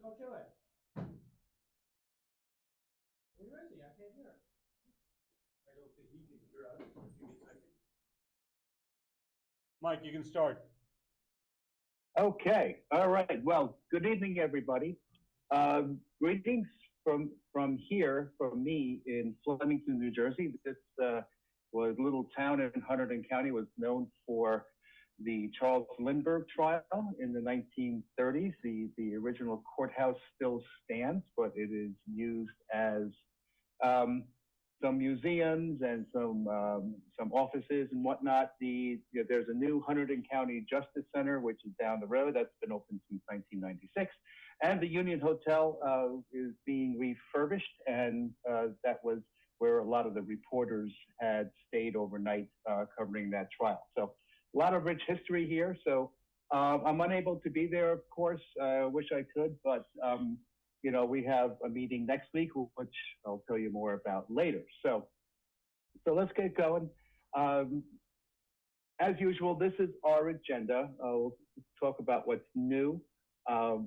Don't do it. Where is he? I can't hear him. I don't think he can hear us. Give me a second. Mike, you can start. Okay. All right. Well, good evening, everybody. Greetings from here, from me in Flemington, New Jersey. This was a little town in Hunterdon County, was known for the Charles Lindbergh trial in the 1930s. The original courthouse still stands, but it is used as some museums and some offices and whatnot. There's a new Hunterdon County Justice Center, which is down the road. That's been open since 1996. And the Union Hotel is being refurbished, and that was where a lot of the reporters had stayed overnight covering that trial. So a lot of rich history here. So I'm unable to be there, of course. I wish I could, but you know, we have a meeting next week, which I'll tell you more about later. So let's get going. As usual, this is our agenda. We'll talk about what's new.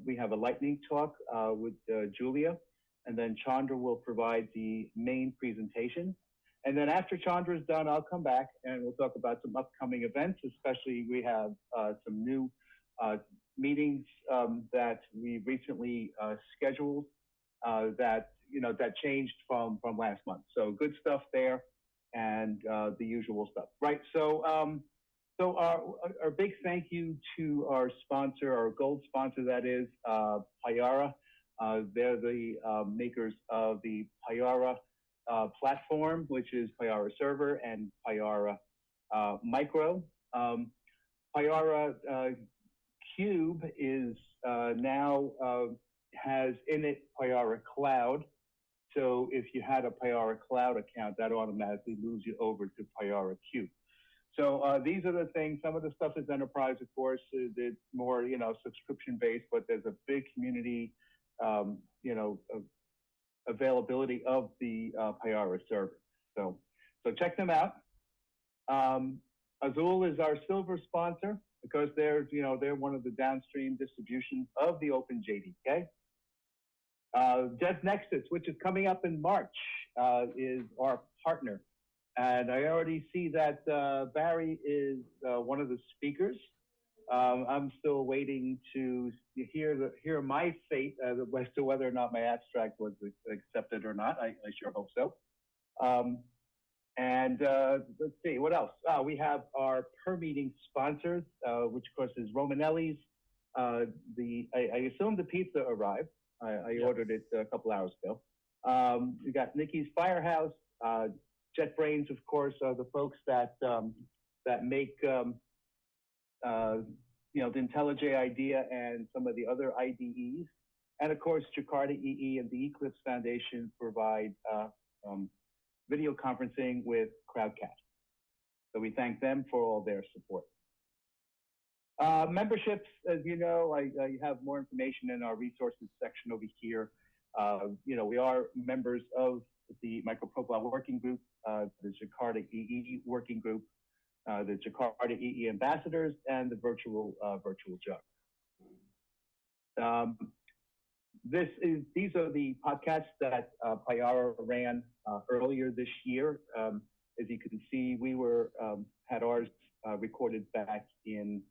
We have a lightning talk with Julia, and then Chandra will provide the main presentation. And then after Chandra's done, I'll come back and we'll talk about some upcoming events, especially we have some new meetings that we recently scheduled that changed from last month. So good stuff there, and the usual stuff, right? So our big thank you to our sponsor, our gold sponsor, that is Payara. They're the makers of the Payara platform, which is Payara Server and Payara Micro. Payara Cube is now has in it Payara Cloud. So if you had a Payara Cloud account, that automatically moves you over to Payara Cube. So these are the things. Some of the stuff is enterprise, of course. It's more, subscription based, but there's a big community, availability of the Payara server. So check them out. Azul is our silver sponsor because they're one of the downstream distributions of the OpenJDK. DevNexus, which is coming up in March, is our partner. And I already see that Barry is one of the speakers. I'm still waiting to hear my fate as to whether or not my abstract was accepted or not. I sure hope so. Let's see, what else? We have our per meeting sponsors, which of course is Romanelli's. I assume the pizza arrived. I Yes. ordered it a couple hours ago. We got Nikki's Firehouse. JetBrains, of course, are the folks that make the IntelliJ IDEA and some of the other IDEs. And of course, Jakarta EE and the Eclipse Foundation provide video conferencing with Crowdcast. So we thank them for all their support. Memberships, as you know, I have more information in our resources section over here. We are members of the Microprofile Working Group, the Jakarta EE Working Group, the Jakarta EE Ambassadors, and the Virtual Jug. These are the podcasts that Payara ran earlier this year. As you can see, we had ours recorded back in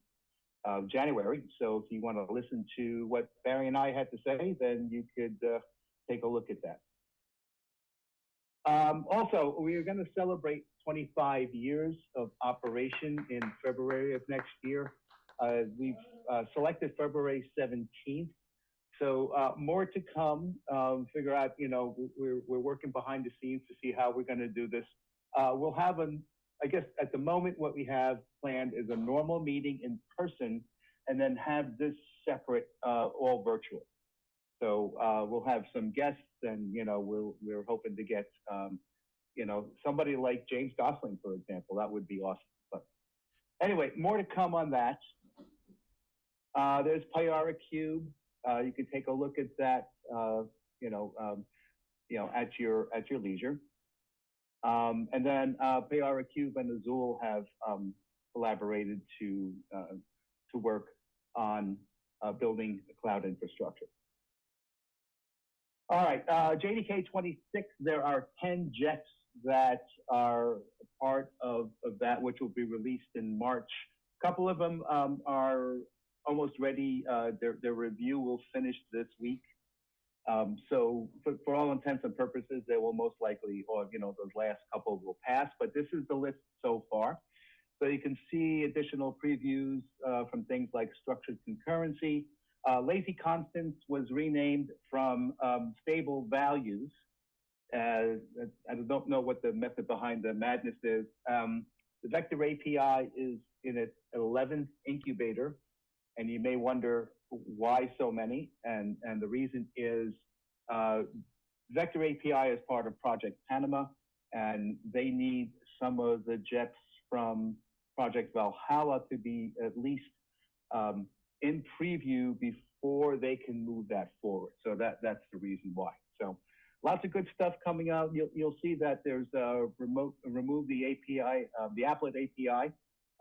January. So if you want to listen to what Barry and I had to say, then you could take a look at that. Also, we are going to celebrate 25 years of operation in February of next year. We've selected February 17th. So more to come. Figure out, we're working behind the scenes to see how we're going to do this. We'll have I guess at the moment what we have planned is a normal meeting in person, and then have this separate, all virtual. So we'll have some guests, and we're hoping to get somebody like James Gosling, for example. That would be awesome. But anyway, more to come on that. There's Payara Cube. You can take a look at that, at your leisure. And then Payara Cube and Azul have collaborated to work on building the cloud infrastructure. All right, JDK 26, there are 10 jets that are part of that, which will be released in March. A couple of them are almost ready. Their review will finish this week. So for all intents and purposes, they will most likely, or those last couple will pass, but this is the list so far. So you can see additional previews from things like structured concurrency. Lazy constants was renamed from stable values. I don't know what the method behind the madness is. The vector API is in its 11th incubator, and you may wonder why so many. And the reason is vector API is part of Project Panama, and they need some of the jets from Project Valhalla to be at least in preview before they can move that forward. So that's the reason why. So lots of good stuff coming out. You'll see that there's remove the API, the applet API.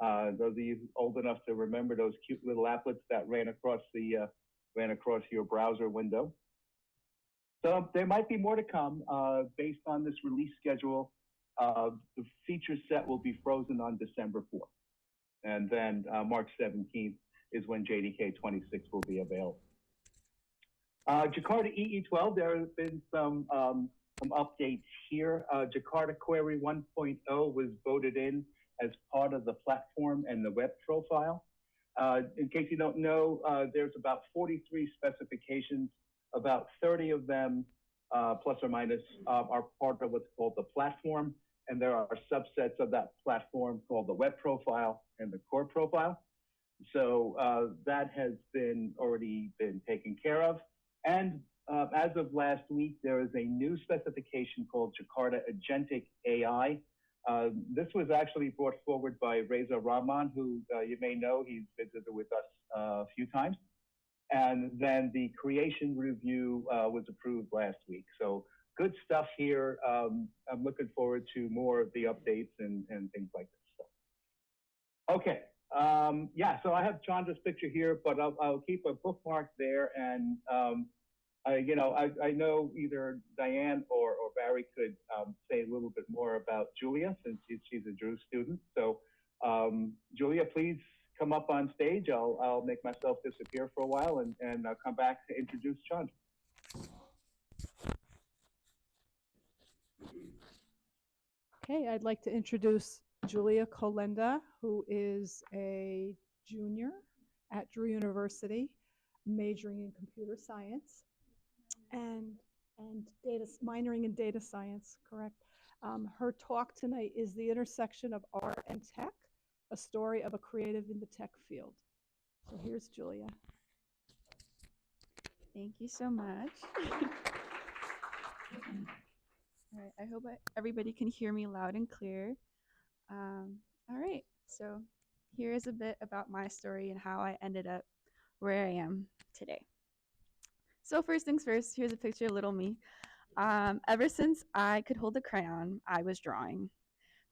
Those of you old enough to remember those cute little applets that ran across your browser window. So there might be more to come based on this release schedule. The feature set will be frozen on December 4th. And then March 17th is when JDK 26 will be available. Jakarta EE12, there have been some updates here. Jakarta Query 1.0 was voted in as part of the platform and the web profile. In case you don't know, there's about 43 specifications. About 30 of them, plus or minus, are part of what's called the platform. And there are subsets of that platform called the web profile and the core profile. So that has already been taken care of. And as of last week, there is a new specification called Jakarta Agentic AI. This was actually brought forward by Reza Rahman, who you may know, he's visited with us a few times. And then the creation review was approved last week. So good stuff here. I'm looking forward to more of the updates and things like this. So, okay, yeah, so I have Chandra's picture here, but I'll keep a bookmark there. And I know either Diane or Barry could say a little bit more about Julia, since she's a Drew student. So Julia, please come up on stage. I'll make myself disappear for a while and I'll come back to introduce Chandra. Okay, I'd like to introduce Julia Kolenda, who is a junior at Drew University, majoring in computer science and minoring in data science, correct? Her talk tonight is The Intersection of Art and Tech, a story of a creative in the tech field. So here's Julia. Thank you so much. All right, I hope everybody can hear me loud and clear. All right, so here is a bit about my story and how I ended up where I am today. So first things first, here's a picture of little me. Ever since I could hold a crayon, I was drawing.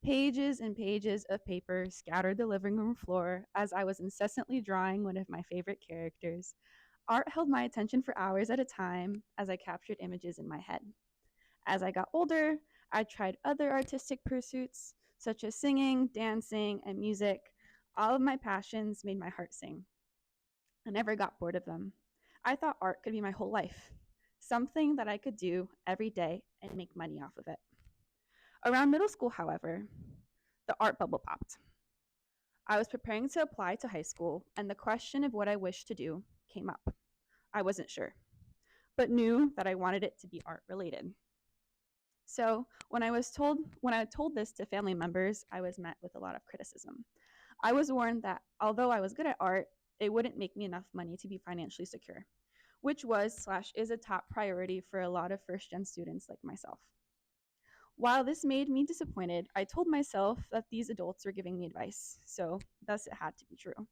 Pages and pages of paper scattered the living room floor as I was incessantly drawing one of my favorite characters. Art held my attention for hours at a time as I captured images in my head. As I got older, I tried other artistic pursuits, such as singing, dancing, and music. All of my passions made my heart sing. I never got bored of them. I thought art could be my whole life, something that I could do every day and make money off of it. Around middle school, however, the art bubble popped. I was preparing to apply to high school, and the question of what I wished to do came up. I wasn't sure, but knew that I wanted it to be art related. So when I told this to family members, I was met with a lot of criticism. I was warned that although I was good at art, it wouldn't make me enough money to be financially secure, which was/is a top priority for a lot of first-gen students like myself. While this made me disappointed, I told myself that these adults were giving me advice, so thus it had to be true.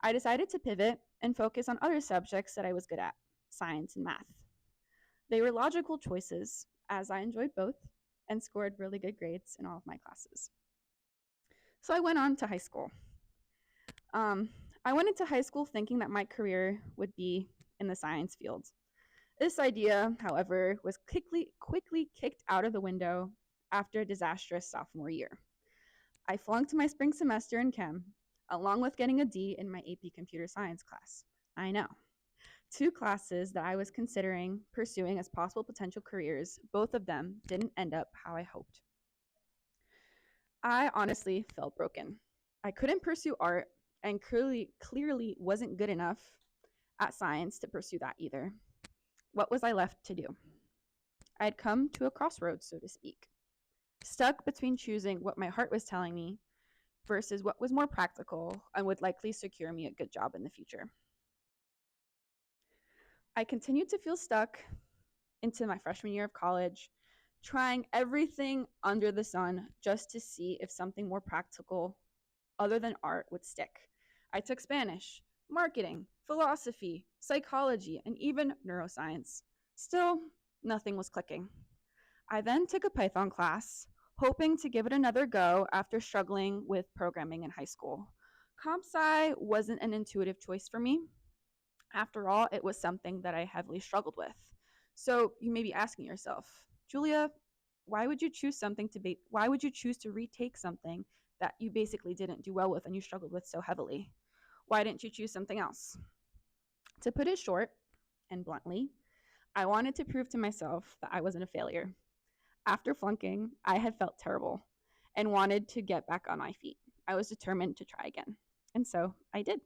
I decided to pivot and focus on other subjects that I was good at, science and math. They were logical choices, as I enjoyed both and scored really good grades in all of my classes. So I went on to high school. I went into high school thinking that my career would be in the science field. This idea, however, was quickly kicked out of the window after a disastrous sophomore year. I flunked my spring semester in chem, along with getting a D in my AP computer science class. I know. Two classes that I was considering pursuing as possible potential careers, both of them didn't end up how I hoped. I honestly felt broken. I couldn't pursue art and clearly wasn't good enough at science to pursue that either. What was I left to do? I had come to a crossroads, so to speak, stuck between choosing what my heart was telling me versus what was more practical and would likely secure me a good job in the future. I continued to feel stuck into my freshman year of college, trying everything under the sun just to see if something more practical other than art would stick. I took Spanish, marketing, philosophy, psychology, and even neuroscience. Still, nothing was clicking. I then took a Python class, hoping to give it another go after struggling with programming in high school. Comp sci wasn't an intuitive choice for me. After all, it was something that I heavily struggled with. So you may be asking yourself, Julia, why would you choose to retake something that you basically didn't do well with and you struggled with so heavily? Why didn't you choose something else? To put it short and bluntly, I wanted to prove to myself that I wasn't a failure. After flunking, I had felt terrible and wanted to get back on my feet. I was determined to try again. And so I did.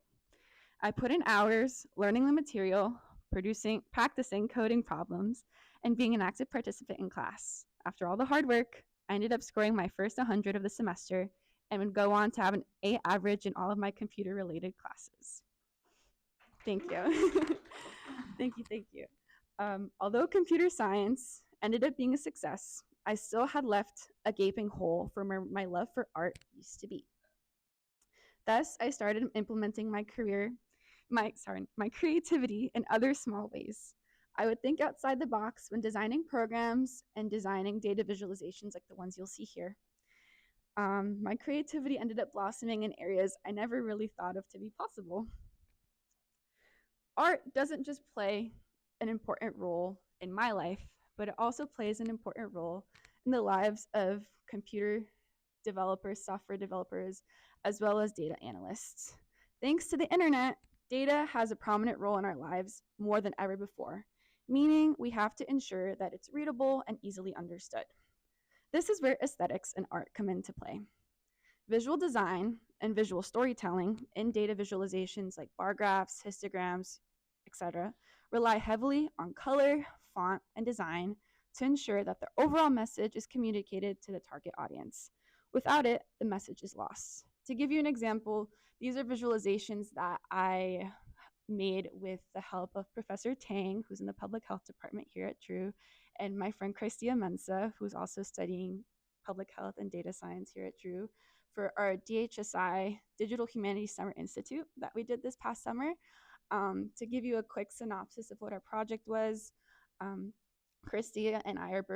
I put in hours learning the material, practicing coding problems, and being an active participant in class. After all the hard work, I ended up scoring my first 100 of the semester and would go on to have an A average in all of my computer-related classes. Thank you. Thank you. Although computer science ended up being a success, I still had left a gaping hole for where my love for art used to be. Thus, I started implementing my creativity in other small ways. I would think outside the box when designing programs and designing data visualizations like the ones you'll see here. My creativity ended up blossoming in areas I never really thought of to be possible. Art doesn't just play an important role in my life, but it also plays an important role in the lives of computer developers, software developers, as well as data analysts. Thanks to the internet, data has a prominent role in our lives more than ever before, meaning we have to ensure that it's readable and easily understood. This is where aesthetics and art come into play. Visual design and visual storytelling in data visualizations like bar graphs, histograms, etc., rely heavily on color, font, and design to ensure that the overall message is communicated to the target audience. Without it, the message is lost. To give you an example, these are visualizations that I made with the help of Professor Tang, who's in the public health department here at Drew, and my friend Christia Mensa, who's also studying public health and data science here at Drew, for our DHSI Digital Humanities Summer Institute that we did this past summer. To give you a quick synopsis of what our project was, Christia and I are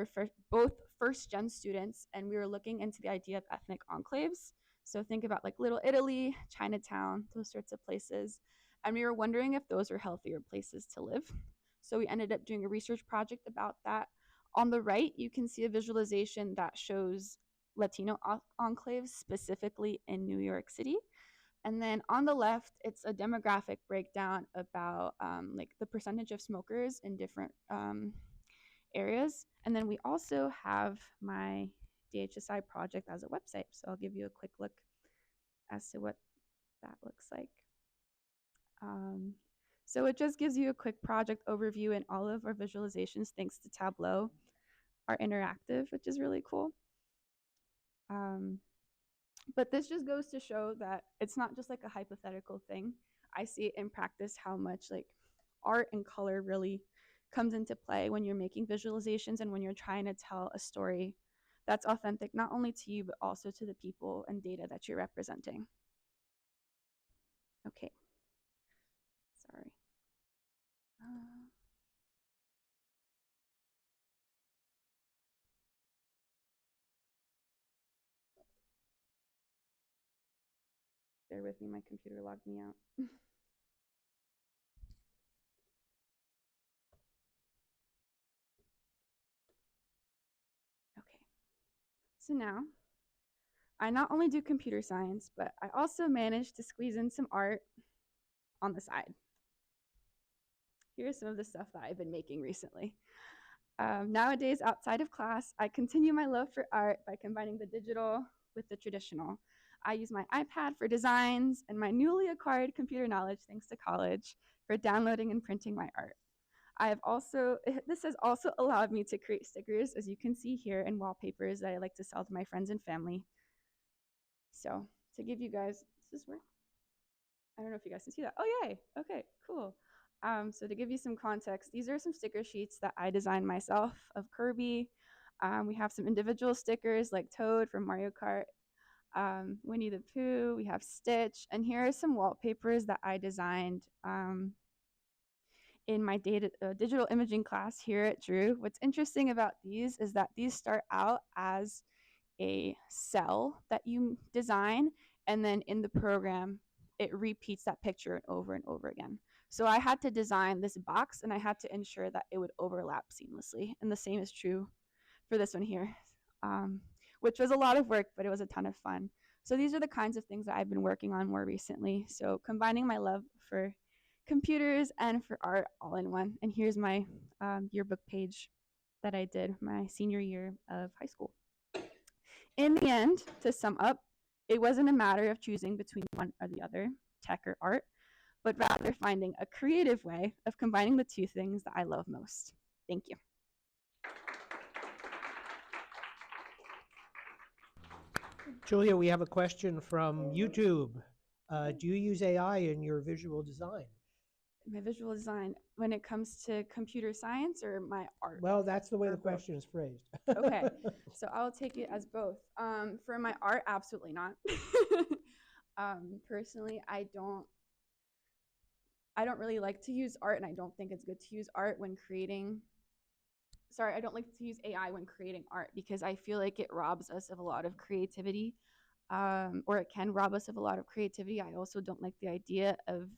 both first-gen students, and we were looking into the idea of ethnic enclaves. So think about like Little Italy, Chinatown, those sorts of places. And we were wondering if those were healthier places to live. So we ended up doing a research project about that. On the right, you can see a visualization that shows Latino enclaves, specifically in New York City. And then on the left, it's a demographic breakdown about like the percentage of smokers in different areas. And then we also have my DHSI project as a website. So I'll give you a quick look as to what that looks like. So it just gives you a quick project overview, and all of our visualizations, thanks to Tableau, are interactive, which is really cool. But this just goes to show that it's not just like a hypothetical thing. I see it in practice how much like art and color really comes into play when you're making visualizations and when you're trying to tell a story that's authentic not only to you, but also to the people and data that you're representing. Okay. Sorry. Bear with me, my computer logged me out. So now, I not only do computer science, but I also managed to squeeze in some art on the side. Here's some of the stuff that I've been making recently. Nowadays, outside of class, I continue my love for art by combining the digital with the traditional. I use my iPad for designs and my newly acquired computer knowledge, thanks to college, for downloading and printing my art. This has also allowed me to create stickers, as you can see here, and wallpapers that I like to sell to my friends and family. So to give you guys, does this work? I don't know if you guys can see that. Oh, yay. Okay, cool. So to give you some context, these are some sticker sheets that I designed myself of Kirby. We have some individual stickers like Toad from Mario Kart, Winnie the Pooh, we have Stitch, and here are some wallpapers that I designed in my digital imaging class here at Drew. What's interesting about these is that these start out as a cell that you design, and then in the program, it repeats that picture over and over again. So I had to design this box, and I had to ensure that it would overlap seamlessly. And the same is true for this one here, which was a lot of work, but it was a ton of fun. So these are the kinds of things that I've been working on more recently. So combining my love for computers and for art all in one. And here's my yearbook page that I did my senior year of high school. In the end, to sum up, it wasn't a matter of choosing between one or the other, tech or art, but rather finding a creative way of combining the two things that I love most. Thank you. Julia, we have a question from YouTube. Do you use AI in your visual design? My visual design, when it comes to computer science or my art? Well, that's the way the both? question is phrased. Okay, so I'll take it as both. For my art, absolutely not. Personally, I don't really like to use art, and I don't think it's good to use art when creating. Sorry, I don't like to use AI when creating art because I feel like it robs us of a lot of creativity, or it can rob us of a lot of creativity. I also don't like the idea of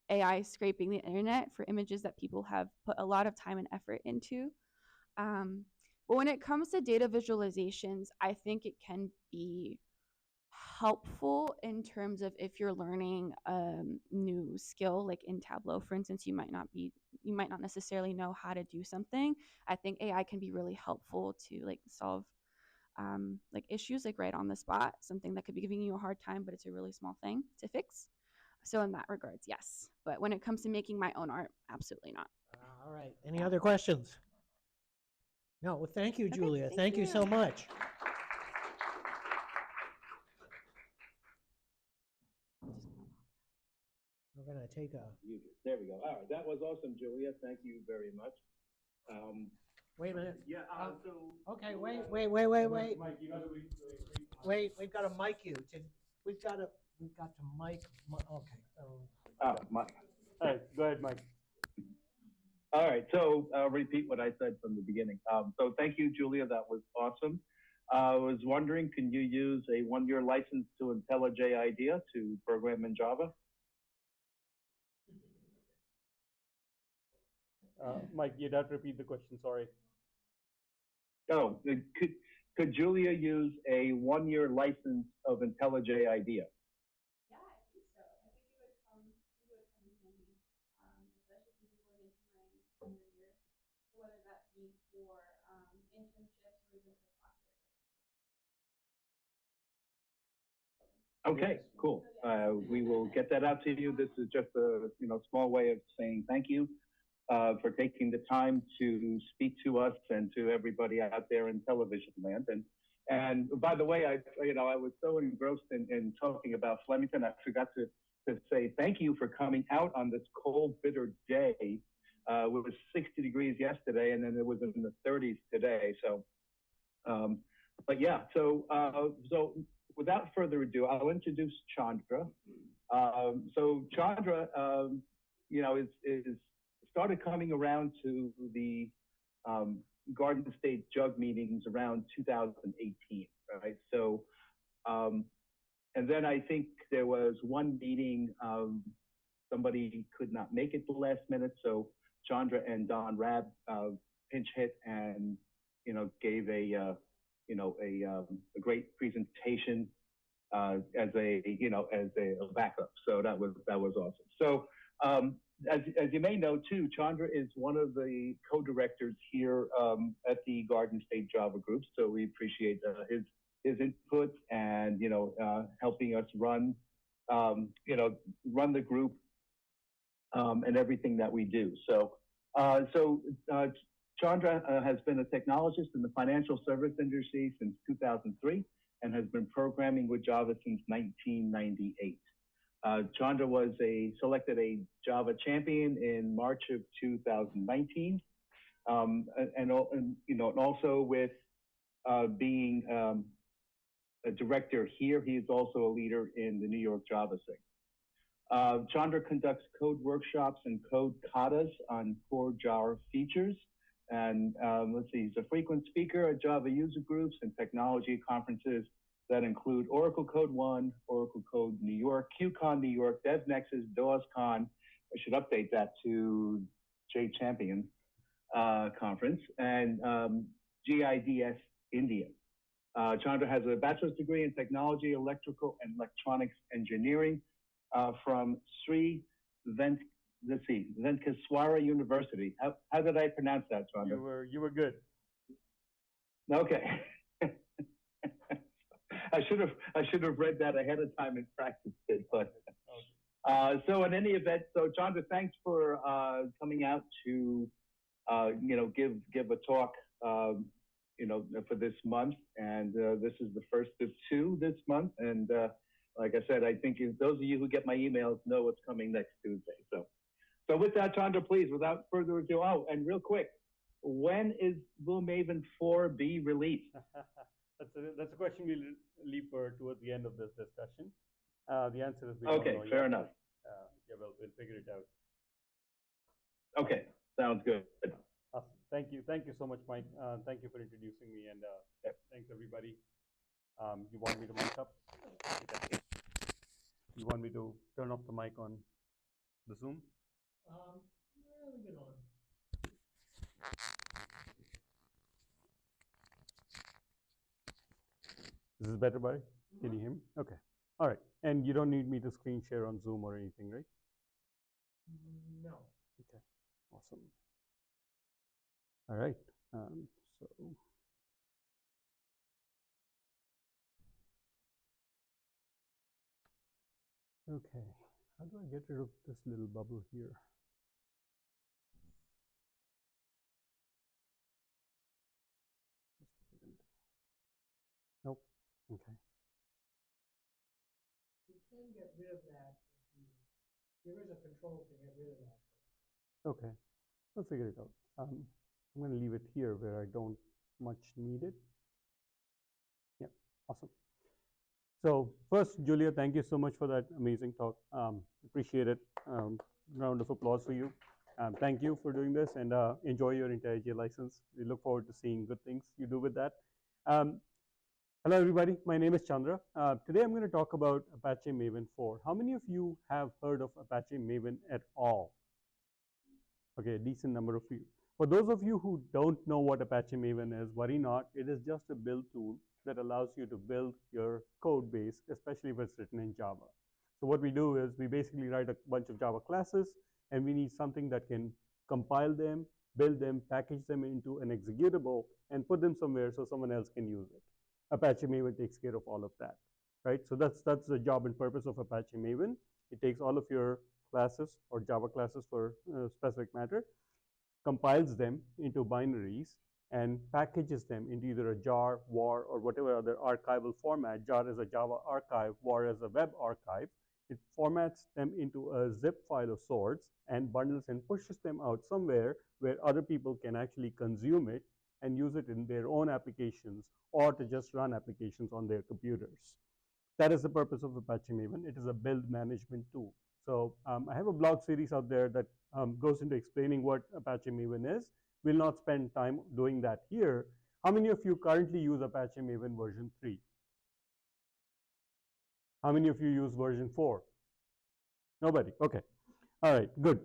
AI scraping the internet for images that people have put a lot of time and effort into. But when it comes to data visualizations, I think it can be helpful in terms of if you're learning a new skill, like in Tableau, for instance, you might not necessarily know how to do something. I think AI can be really helpful to like solve like issues like right on the spot, something that could be giving you a hard time, but it's a really small thing to fix. So in that regards, yes. But when it comes to making my own art, absolutely not. All right. Any other questions? No. Well, thank you, Julia. Okay, thank you so much. We're going to take a... There we go. All right. That was awesome, Julia. Thank you very much. Wait a minute. Yeah, Okay, wait. Mike, you gotta Wait, we've got to mic you. We've got to mic. Okay. Mike. All right, go ahead, Mike. All right, so I'll repeat what I said from the beginning. So thank you, Julia, that was awesome. I was wondering, can you use a one-year license to IntelliJ IDEA to program in Java? Mike, you'd have to repeat the question, sorry. Oh, could Julia use a one-year license of IntelliJ IDEA? Yeah, I think so. I think it would come in handy, especially since we're going into my senior year. So whether that be for internships or even for classwork. Okay, cool. We will get that out to you. This is just a small way of saying thank you for taking the time to speak to us and to everybody out there in television land. And by the way, I was so engrossed in talking about Flemington, I forgot to say thank you for coming out on this cold, bitter day. It was 60 degrees yesterday, and then it was in the 30s today. So, but yeah. So without further ado, I'll introduce Chandra. So Chandra, is started coming around to the Garden State Jug meetings around 2018, right? So, and then I think there was one meeting, somebody could not make it the last minute, so Chandra and Don Rabb pinch hit and, gave a a great presentation as a backup. So that was awesome. So as you may know too, Chandra is one of the co-directors here at the Garden State Java Group. So we appreciate his input and helping us run the group and everything that we do. So Chandra has been a technologist in the financial service industry since 2003 and has been programming with Java since 1998. Chandra was selected a Java champion in March of 2019, and also with being a director here, he is also a leader in the New York Java scene. Chandra conducts code workshops and code katas on core Java features. And he's a frequent speaker at Java user groups and technology conferences that include Oracle Code One, Oracle Code New York, QCon New York, DevNexus, DOSCon. I should update that to J Champion Conference, and GIDS India. Chandra has a bachelor's degree in technology, electrical and electronics engineering from Sri Venkateswara University. How did I pronounce that, Chandra? You were good. Okay. I should have read that ahead of time and practiced it. But so in any event, so Chandra, thanks for coming out to give a talk for this month, and this is the first of two this month. And like I said, I think those of you who get my emails know what's coming next Tuesday. So with that, Chandra, please, without further ado, and real quick, when is Blue Maven 4 be released? That's a question we'll leave for towards the end of this discussion. The answer is we don't know Okay, fair enough. Yeah, well, we'll figure it out. Okay, sounds good. Awesome. Thank you so much, Mike. Thank you for introducing me, and thanks everybody. You want me to mic up? You want me to turn off the mic on the Zoom? Leave it on. This is better, buddy? Can you hear me? Okay. All right. And you don't need me to screen share on Zoom or anything, right? No. Okay. Awesome. All right. Okay. How do I get rid of this little bubble here? Nope. Okay. You can get rid of that. There is a control to get rid of that. Okay. We'll figure it out. I'm going to leave it here where I don't much need it. Yeah. Awesome. So first, Julia, thank you so much for that amazing talk. Appreciate it. Round of applause for you. Thank you for doing this, and enjoy your IntelliJ license. We look forward to seeing good things you do with that. Hello, everybody. My name is Chandra. Today, I'm going to talk about Apache Maven 4. How many of you have heard of Apache Maven at all? Okay, a decent number of you. For those of you who don't know what Apache Maven is, worry not. It is just a build tool that allows you to build your code base, especially if it's written in Java. So what we do is we basically write a bunch of Java classes, and we need something that can compile them, build them, package them into an executable, and put them somewhere so someone else can use it. Apache Maven takes care of all of that, right? So that's the job and purpose of Apache Maven. It takes all of your classes or Java classes for specific matter, compiles them into binaries, and packages them into either a jar, war, or whatever other archival format. Jar is a Java archive, war is a web archive. It formats them into a zip file of sorts and bundles and pushes them out somewhere where other people can actually consume it and use it in their own applications or to just run applications on their computers. That is the purpose of Apache Maven. It is a build management tool. So I have a blog series out there that goes into explaining what Apache Maven is. We'll not spend time doing that here. How many of you currently use Apache Maven version 3? How many of you use version 4? Nobody. Okay. All right, good.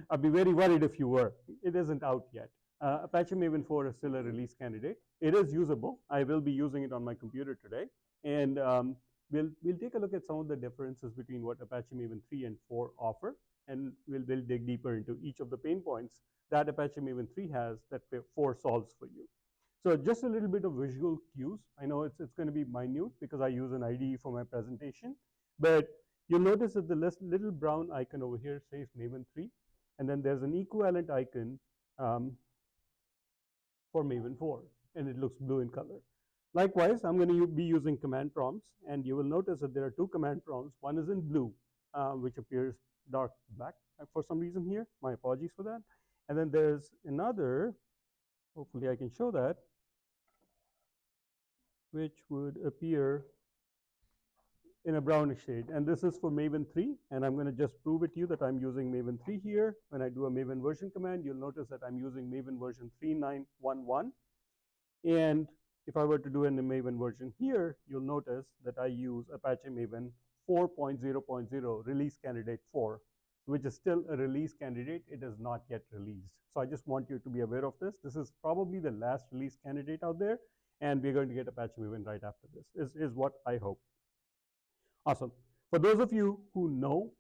I'd be very worried if you were. It isn't out yet. Apache Maven 4 is still a release candidate. It is usable. I will be using it on my computer today. And we'll take a look at some of the differences between what Apache Maven 3 and 4 offer. And we'll dig deeper into each of the pain points that Apache Maven 3 has that 4 solves for you. So just a little bit of visual cues. I know it's going to be minute because I use an IDE for my presentation. But you'll notice that the little brown icon over here says Maven 3. And then there's an equivalent icon for Maven 4, and it looks blue in color. Likewise, I'm going to be using command prompts, and you will notice that there are 2 command prompts. One is in blue, which appears dark black for some reason here. My apologies for that. And then there's another, hopefully I can show that, which would appear in a brownish shade. And this is for Maven 3, and I'm going to just prove it to you that I'm using Maven 3 here. When I do a Maven version command, you'll notice that I'm using Maven version 3911. And if I were to do a Maven version here, you'll notice that I use Apache Maven 4.0.0 release candidate 4, which is still a release candidate. It is not yet released. So I just want you to be aware of this. This is probably the last release candidate out there, and we're going to get Apache Maven right after this, is what I hope. Awesome. For those of you who know,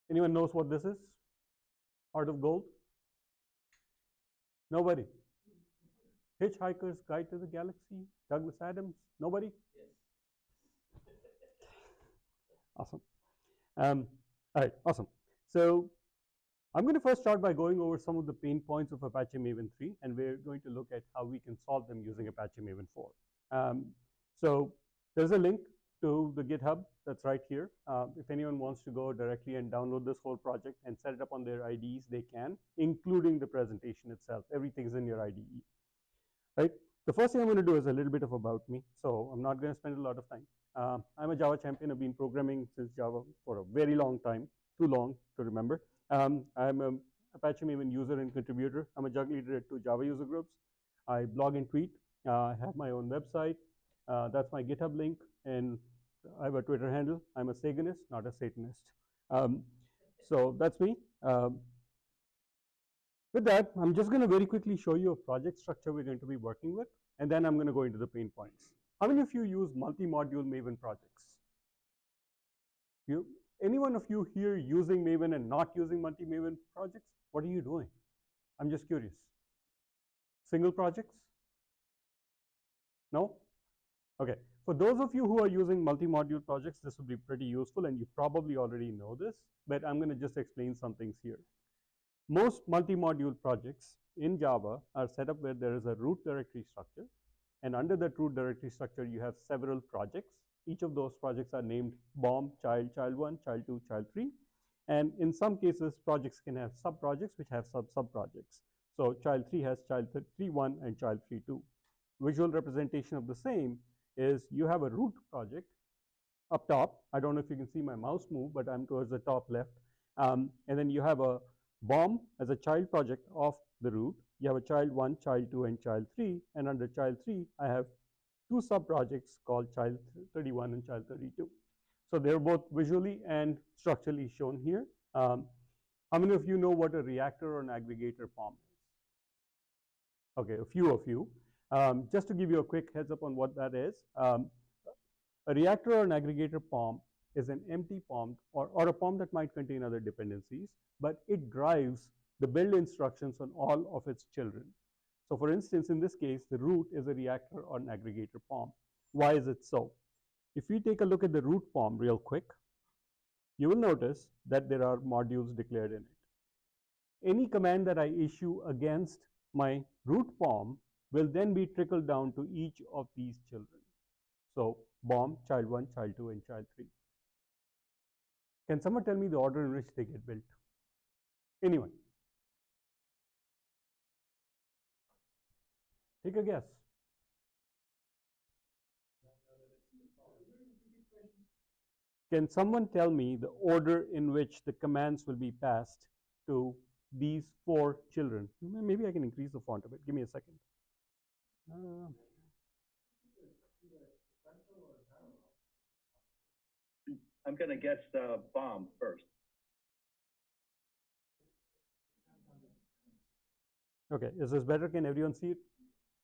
anyone knows what this is? Heart of Gold? Nobody? Hitchhiker's Guide to the Galaxy? Douglas Adams? Nobody? Yes. Awesome. All right, awesome. So I'm going to first start by going over some of the pain points of Apache Maven 3, and we're going to look at how we can solve them using Apache Maven 4. So there's a link to the GitHub that's right here. If anyone wants to go directly and download this whole project and set it up on their IDEs, they can, including the presentation itself. Everything's in your IDE. Right? The first thing I'm going to do is a little bit of about me. So I'm not going to spend a lot of time. I'm a Java champion. I've been programming since Java for a very long time, too long to remember. I'm an Apache Maven user and contributor. I'm a jug leader at 2 Java user groups. I blog and tweet. I have my own website. That's my GitHub link. And I have a Twitter handle. I'm a Saganist, not a Satanist. So that's me. With that, I'm just going to very quickly show you a project structure we're going to be working with, and then I'm going to go into the pain points. How many of you use multi-module Maven projects? Any one of you here using Maven and not using multi-Maven projects? What are you doing? I'm just curious. Single projects? No? Okay. For those of you who are using multi-module projects, this will be pretty useful, and you probably already know this, but I'm going to just explain some things here. Most multi-module projects in Java are set up where there is a root directory structure, and under that root directory structure, you have several projects. Each of those projects are named BOM, child, child 1, child 2, child 3, and in some cases, projects can have sub-projects which have sub-projects. So child 3 has child 3.1 and child 3.2. Visual representation of the same is you have a root project up top. I don't know if you can see my mouse move, but I'm towards the top left. And then you have a BOM as a child project of the root. You have a child 1, child 2, and child 3. And under child 3, I have 2 sub-projects called child 31 and child 32. So they're both visually and structurally shown here. How many of you know what a reactor or an aggregator POM is? Okay, a few of you. Just to give you a quick heads up on what that is, a reactor or an aggregator POM is an empty POM or a POM that might contain other dependencies, but it drives the build instructions on all of its children. So for instance, in this case, the root is a reactor or an aggregator POM. Why is it so? If we take a look at the root POM real quick, you will notice that there are modules declared in it. Any command that I issue against my root POM will then be trickled down to each of these children. So BOM, child 1, child 2, and child 3. Can someone tell me the order in which they get built? Anyone? Take a guess. Can someone tell me the order in which the commands will be passed to these 4 children? Maybe I can increase the font a bit. Give me a second. I'm going to guess BOM first. Okay, is this better? Can everyone see it?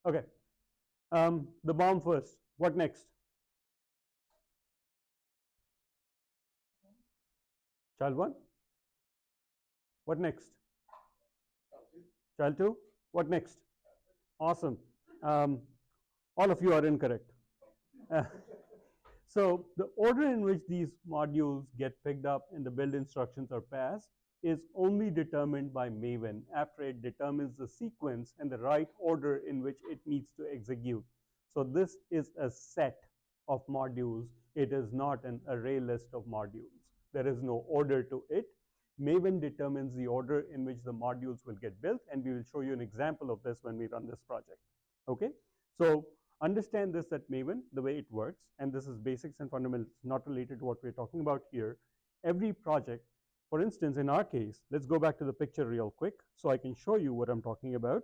Okay. The bomb first. What next? Child 1? What next? Child 2? What next? Awesome. All of you are incorrect. So the order in which these modules get picked up and the build instructions are passed is only determined by Maven after it determines the sequence and the right order in which it needs to execute. So this is a set of modules. It is not an array list of modules. There is no order to it. Maven determines the order in which the modules will get built, and we will show you an example of this when we run this project. Okay, so understand this at Maven, the way it works, and this is basics and fundamentals, not related to what we're talking about here. Every project, for instance, in our case, let's go back to the picture real quick so I can show you what I'm talking about.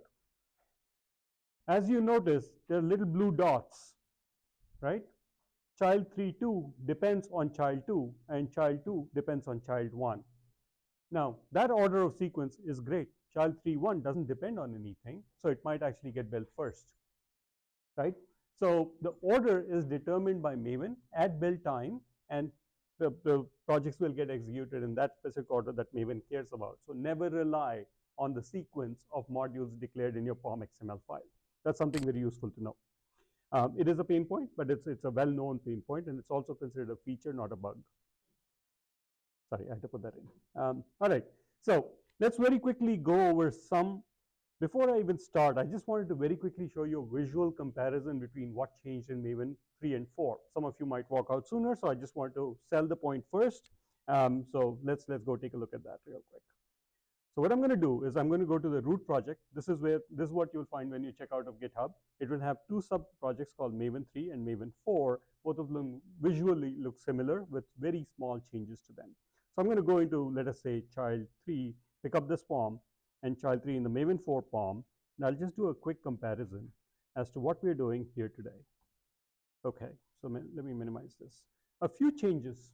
As you notice, there are little blue dots, right? Child 3.2 depends on child 2, and child 2 depends on child 1. Now, that order of sequence is great. Child 3.1 doesn't depend on anything, so it might actually get built first, right? So the order is determined by Maven at build time, and the projects will get executed in that specific order that Maven cares about. So never rely on the sequence of modules declared in your POM XML file. That's something very useful to know. It is a pain point, but it's a well-known pain point, and it's also considered a feature, not a bug. Sorry, I had to put that in. All right, so let's very quickly go over some. Before I even start, I just wanted to very quickly show you a visual comparison between what changed in Maven 3 and 4. Some of you might walk out sooner, so I just want to sell the point first. So let's go take a look at that real quick. So what I'm going to do is I'm going to go to the root project. This is what you'll find when you check out of GitHub. It will have two sub projects called Maven 3 and Maven 4. Both of them visually look similar with very small changes to them. So I'm going to go into, let us say, child 3, pick up this POM, and child 3 in the Maven 4 POM, and I'll just do a quick comparison as to what we're doing here today. Okay, so let me minimize this. A few changes,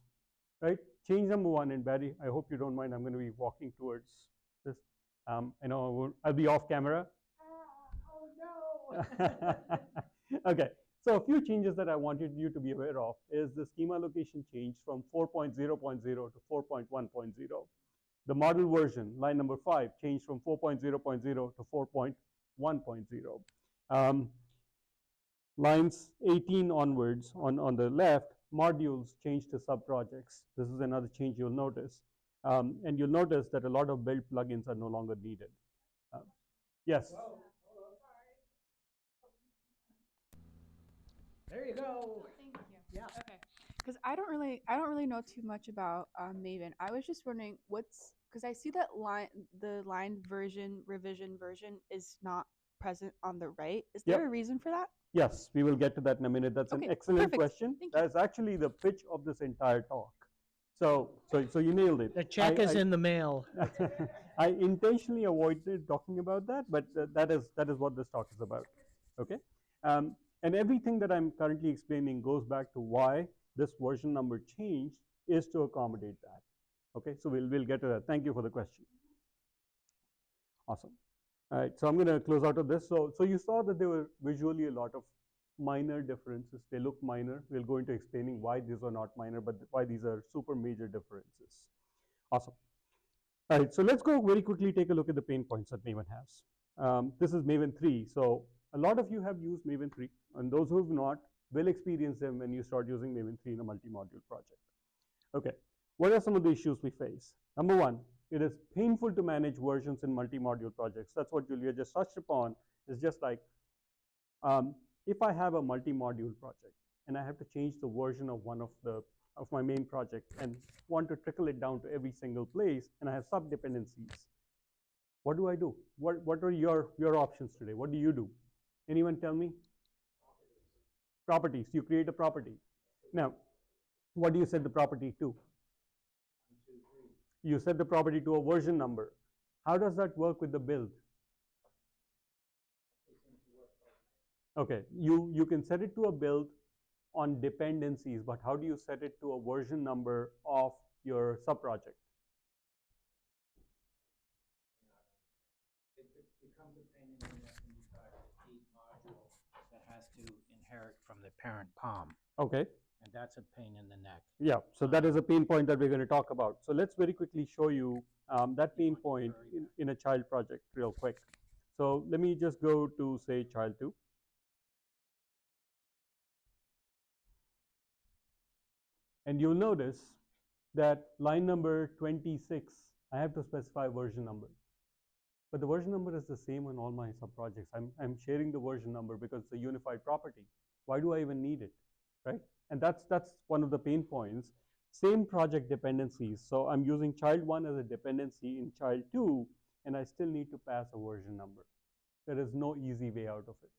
right? Change number 1, and Barry, I hope you don't mind, I'm going to be walking towards this. I know I'll be off camera. Oh no! Okay, so a few changes that I wanted you to be aware of is the schema location changed from 4.0.0 to 4.1.0. The model version, line number 5, changed from 4.0.0 to 4.1.0. Lines 18 onwards on the left, modules changed to sub-projects. This is another change you'll notice. And you'll notice that a lot of build plugins are no longer needed. Yes? There you go. Thank you. Yeah. Okay. Because I don't really know too much about Maven. I was just wondering because I see that the line revision version is not present on the right. Is there a reason for that? Yes, we will get to that in a minute. That's an excellent question. That's actually the pitch of this entire talk. So you nailed it. The check is in the mail. I intentionally avoided talking about that, but that is what this talk is about. Okay, and everything that I'm currently explaining goes back to why this version number changed is to accommodate that. Okay, so we'll get to that. Thank you for the question. Awesome. All right, so I'm going to close out of this. So you saw that there were visually a lot of minor differences. They look minor. We'll go into explaining why these are not minor, but why these are super major differences. Awesome. All right, so let's go very quickly take a look at the pain points that Maven has. This is Maven 3. So a lot of you have used Maven 3, and those who have not will experience them when you start using Maven 3 in a multi-module project. Okay, what are some of the issues we face? Number 1, it is painful to manage versions in multi-module projects. That's what Julia just touched upon. It's just like, if I have a multi-module project and I have to change the version of one of my main project and want to trickle it down to every single place, and I have sub-dependencies, what do I do? What are your options today? What do you do? Anyone tell me? Properties. You create a property. Now, what do you set the property to? You set the property to a version number. How does that work with the build? Okay, you can set it to a build on dependencies, but how do you set it to a version number of your sub-project? becomes a pain in the neck when you've got a module that has to inherit from the parent POM, Okay. and that's a pain in the neck. Yeah, so that is a pain point that we're going to talk about. So let's very quickly show you that pain point in a child project real quick. So let me just go to, say, child 2. And you'll notice that line number 26, I have to specify version number. But the version number is the same on all my subprojects. I'm sharing the version number because it's a unified property. Why do I even need it, right? And that's one of the pain points. Same project dependencies. So I'm using child 1 as a dependency in child 2, and I still need to pass a version number. There is no easy way out of it.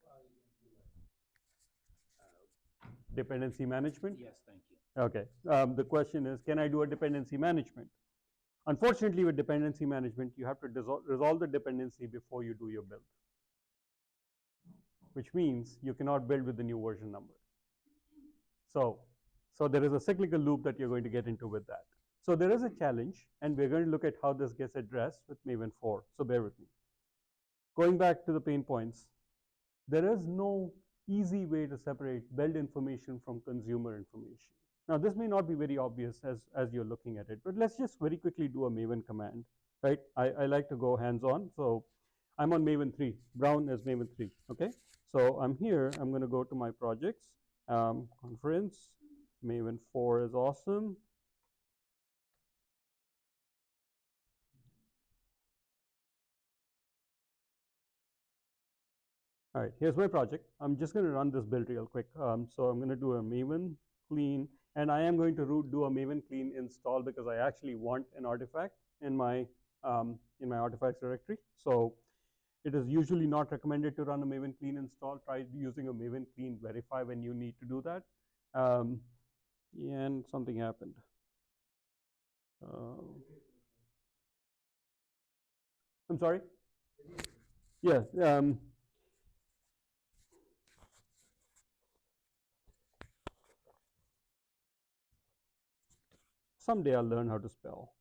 Dependency management? Yes, thank you. Okay. The question is, can I do a dependency management? Unfortunately, with dependency management, you have to resolve the dependency before you do your build, which means you cannot build with the new version number. So there is a cyclical loop that you're going to get into with that. So there is a challenge, and we're going to look at how this gets addressed with Maven 4. So bear with me. Going back to the pain points, there is no easy way to separate build information from consumer information. Now, this may not be very obvious as you're looking at it, but let's just very quickly do a Maven command, right? I like to go hands-on, so I'm on Maven 3, Brown as Maven 3, okay? So I'm here, I'm going to go to my projects, conference, Maven 4 is awesome. All right, here's my project. I'm just going to run this build real quick. So I'm going to do a Maven clean, and I am going to do a Maven clean install because I actually want an artifact in my artifacts directory. So it is usually not recommended to run a Maven clean install. Try using a Maven clean verify when you need to do that. And something happened. I'm sorry? Yeah. Someday I'll learn how to spell.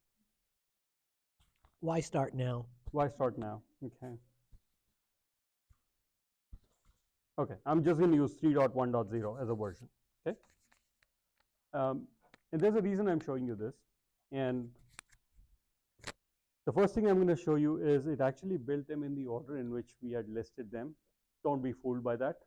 Why start now? Why start now? Okay. Okay, I'm just going to use 3.1.0 as a version. Okay. And there's a reason I'm showing you this. And the first thing I'm going to show you is it actually built them in the order in which we had listed them. Don't be fooled by that.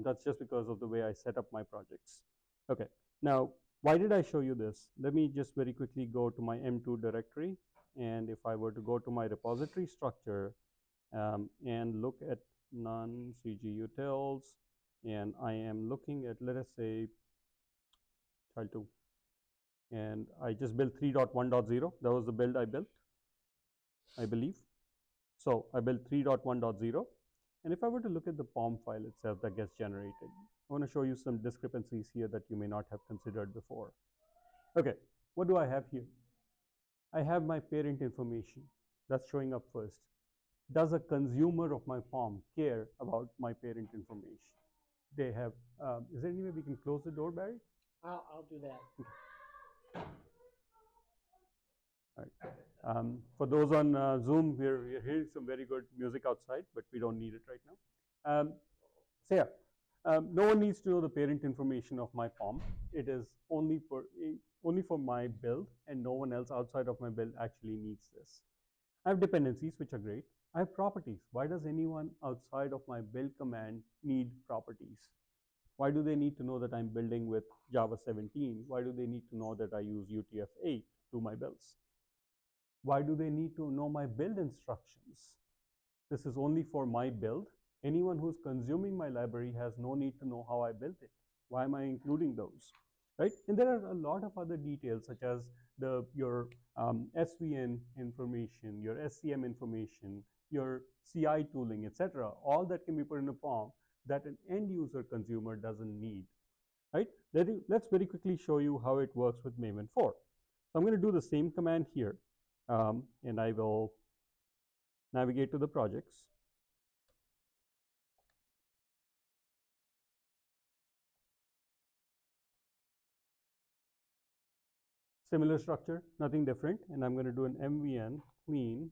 That's just because of the way I set up my projects. Okay, now why did I show you this? Let me just very quickly go to my M2 directory. And if I were to go to my repository structure and look at none CG utils, and I am looking at, let us say, child 2. And I just built 3.1.0. That was the build I built, I believe. So I built 3.1.0. And if I were to look at the POM file itself that gets generated, I want to show you some discrepancies here that you may not have considered before. Okay, what do I have here? I have my parent information that's showing up first. Does a consumer of my POM care about my parent information? They have, is there any way we can close the door, Barry? I'll do that. Okay. All right. For those on Zoom, we're hearing some very good music outside, but we don't need it right now. So yeah, no one needs to know the parent information of my POM. It is only for my build, and no one else outside of my build actually needs this. I have dependencies, which are great. I have properties. Why does anyone outside of my build command need properties? Why do they need to know that I'm building with Java 17? Why do they need to know that I use UTF-8 to my builds? Why do they need to know my build instructions? This is only for my build. Anyone who's consuming my library has no need to know how I built it. Why am I including those? Right? And there are a lot of other details such as your SVN information, your SCM information, your CI tooling, etc. All that can be put in a POM that an end user consumer doesn't need. Right? Let's very quickly show you how it works with Maven 4. So I'm going to do the same command here, and I will navigate to the projects. Similar structure, nothing different, and I'm going to do an mvn clean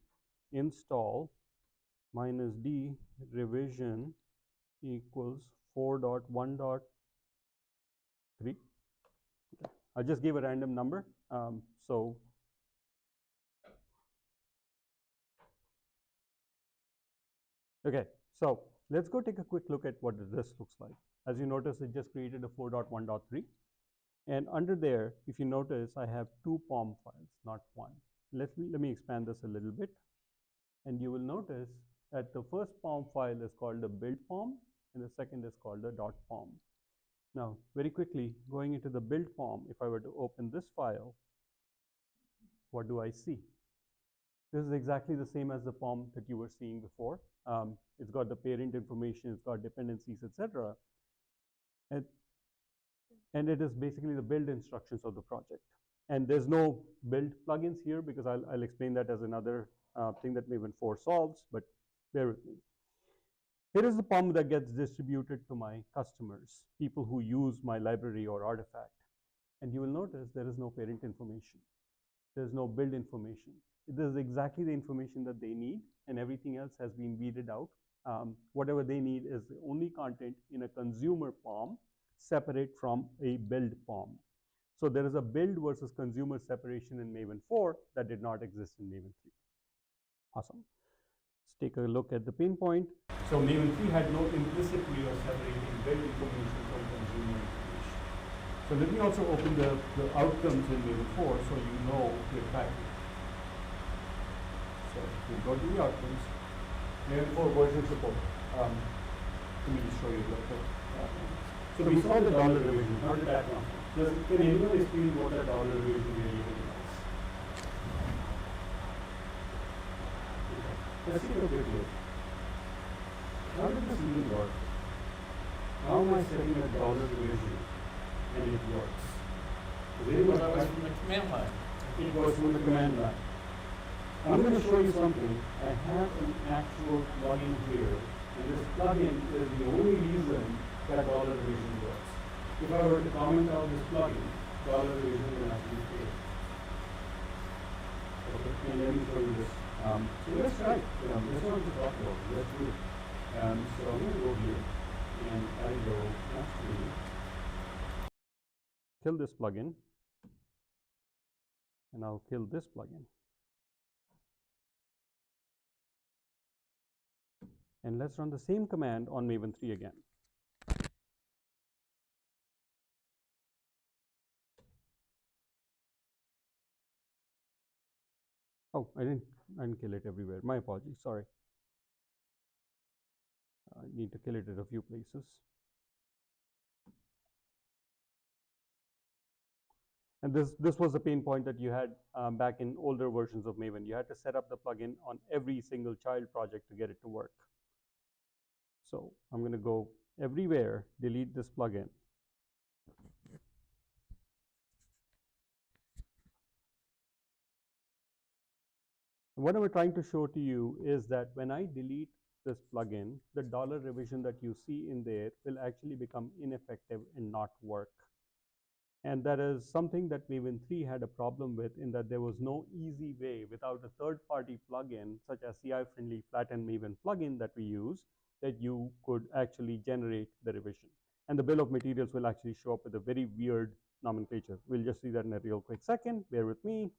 install minus D revision equals 4.1.3. Okay. I just gave a random number. Okay, so let's go take a quick look at what this looks like. As you notice, it just created a 4.1.3. And under there, if you notice, I have two POM files, not one. Let me expand this a little bit. And you will notice that the first POM file is called the build POM, and the second is called the .pom. Now, very quickly, going into the build POM, if I were to open this file, what do I see? This is exactly the same as the POM that you were seeing before. It's got the parent information, it's got dependencies, etc. And it is basically the build instructions of the project. And there's no build plugins here because I'll explain that as another thing that Maven 4 solves, but bear with me. Here is the POM that gets distributed to my customers, people who use my library or artifact. And you will notice there is no parent information. There's no build information. This is exactly the information that they need, and everything else has been weeded out. Whatever they need is the only content in a consumer POM separate from a build POM. So there is a build versus consumer separation in Maven 4 that did not exist in Maven 3. Awesome. Let's take a look at the pain point. So Maven 3 had no implicit way of separating build information from consumer information. So let me also open the outcomes in Maven 4 so you know the effect. So we'll go to the outcomes. Maven 4 version support. Let me just show you the code. So we saw the dollar revision. How did that come? Can anyone explain what a dollar revision really is? Let's take a quick look. How did this even work? How am I setting a dollar revision and it works? Well, that was from the command line. It was from the command line. I'm going to show you something. I have an actual plugin here, and this plugin is the only reason that dollar revision works. If I were to comment out this plugin, dollar revision will actually fail. Okay, and let me show you this. So let's try it. This one to talk about. Let's do it. So I'm going to go here, and I go actually kill this plugin, and I'll kill this plugin. And let's run the same command on Maven 3 again. Oh, I didn't kill it everywhere. My apologies, sorry. I need to kill it at a few places. And this was the pain point that you had back in older versions of Maven. You had to set up the plugin on every single child project to get it to work. So I'm going to go everywhere, delete this plugin. What I'm trying to show to you is that when I delete this plugin, the dollar revision that you see in there will actually become ineffective and not work. And that is something that Maven 3 had a problem with, in that there was no easy way without a third-party plugin such as CI-friendly flattened Maven plugin that we use, that you could actually generate the revision. And the bill of materials will actually show up with a very weird nomenclature. We'll just see that in a real quick second. Bear with me.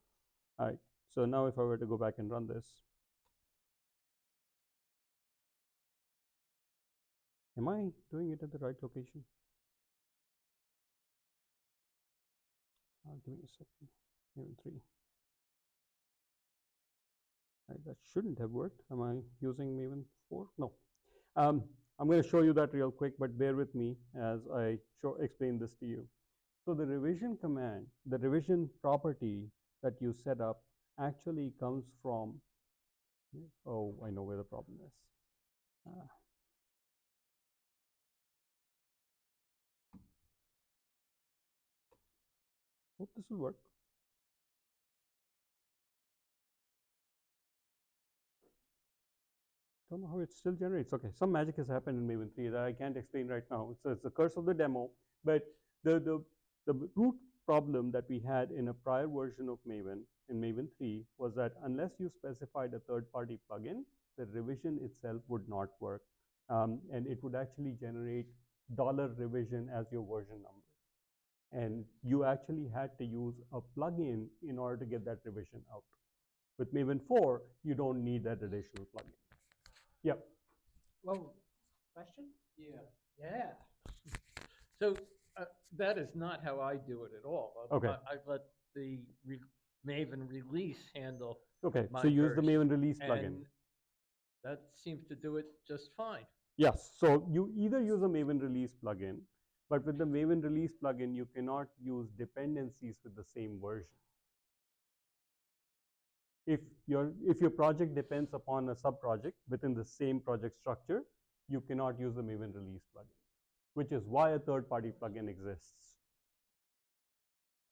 All right. So now if I were to go back and run this, am I doing it at the right location? Give me a second. Maven 3. Right, that shouldn't have worked. Am I using Maven 4? No. I'm going to show you that real quick, but bear with me as I explain this to you. So the revision command, the revision property that you set up actually comes from, oh, I know where the problem is. Hope this will work. Don't know how it still generates. Okay, some magic has happened in Maven 3 that I can't explain right now. It's the curse of the demo, but the root problem that we had in a prior version of Maven, in Maven 3, was that unless you specified a third-party plugin, the revision itself would not work. And it would actually generate $revision as your version number. And you actually had to use a plugin in order to get that revision out. With Maven 4, you don't need that additional plugin. Yep. Well, question? Yeah. Yeah. So that is not how I do it at all. Okay. I let the Maven release handle. Okay, my so use the version, Maven release plugin. and that seems to do it just fine. Yes, so you either use a Maven release plugin, but with the Maven release plugin, you cannot use dependencies with the same version. If your project depends upon a sub-project within the same project structure, you cannot use the Maven release plugin, which is why a third-party plugin exists.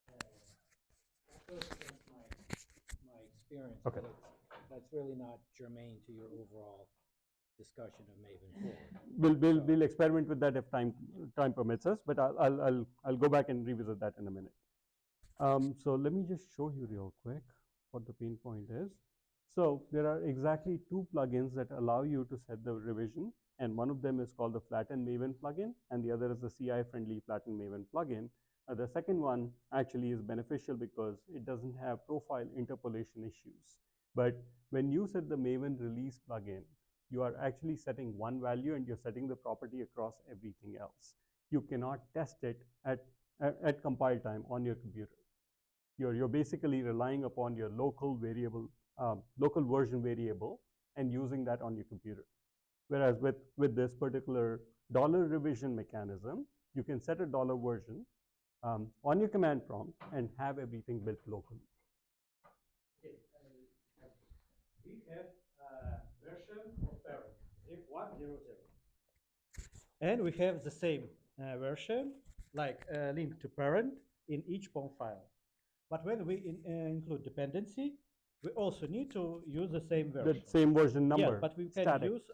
That goes against my experience. Okay. But that's really not germane to your overall discussion of Maven 4. We'll experiment with that if time permits us, but I'll go back and revisit that in a minute. So let me just show you real quick what the pain point is. So there are exactly 2 plugins that allow you to set the revision, and one of them is called the Flatten Maven plugin, and the other is the CI-friendly Flatten Maven plugin. The second one actually is beneficial because it doesn't have profile interpolation issues. But when you set the Maven release plugin, you are actually setting one value and you're setting the property across everything else. You cannot test it at compile time on your computer. You're basically relying upon your local variable, local version variable, and using that on your computer. Whereas with this particular $revision mechanism, you can set a $version on your command prompt and have everything built locally. Okay, we have version of parent 100, and we have the same version, like link to parent in each POM file. But when we include dependency, we also need to use the same version. The same version number. Yeah, but we can static. use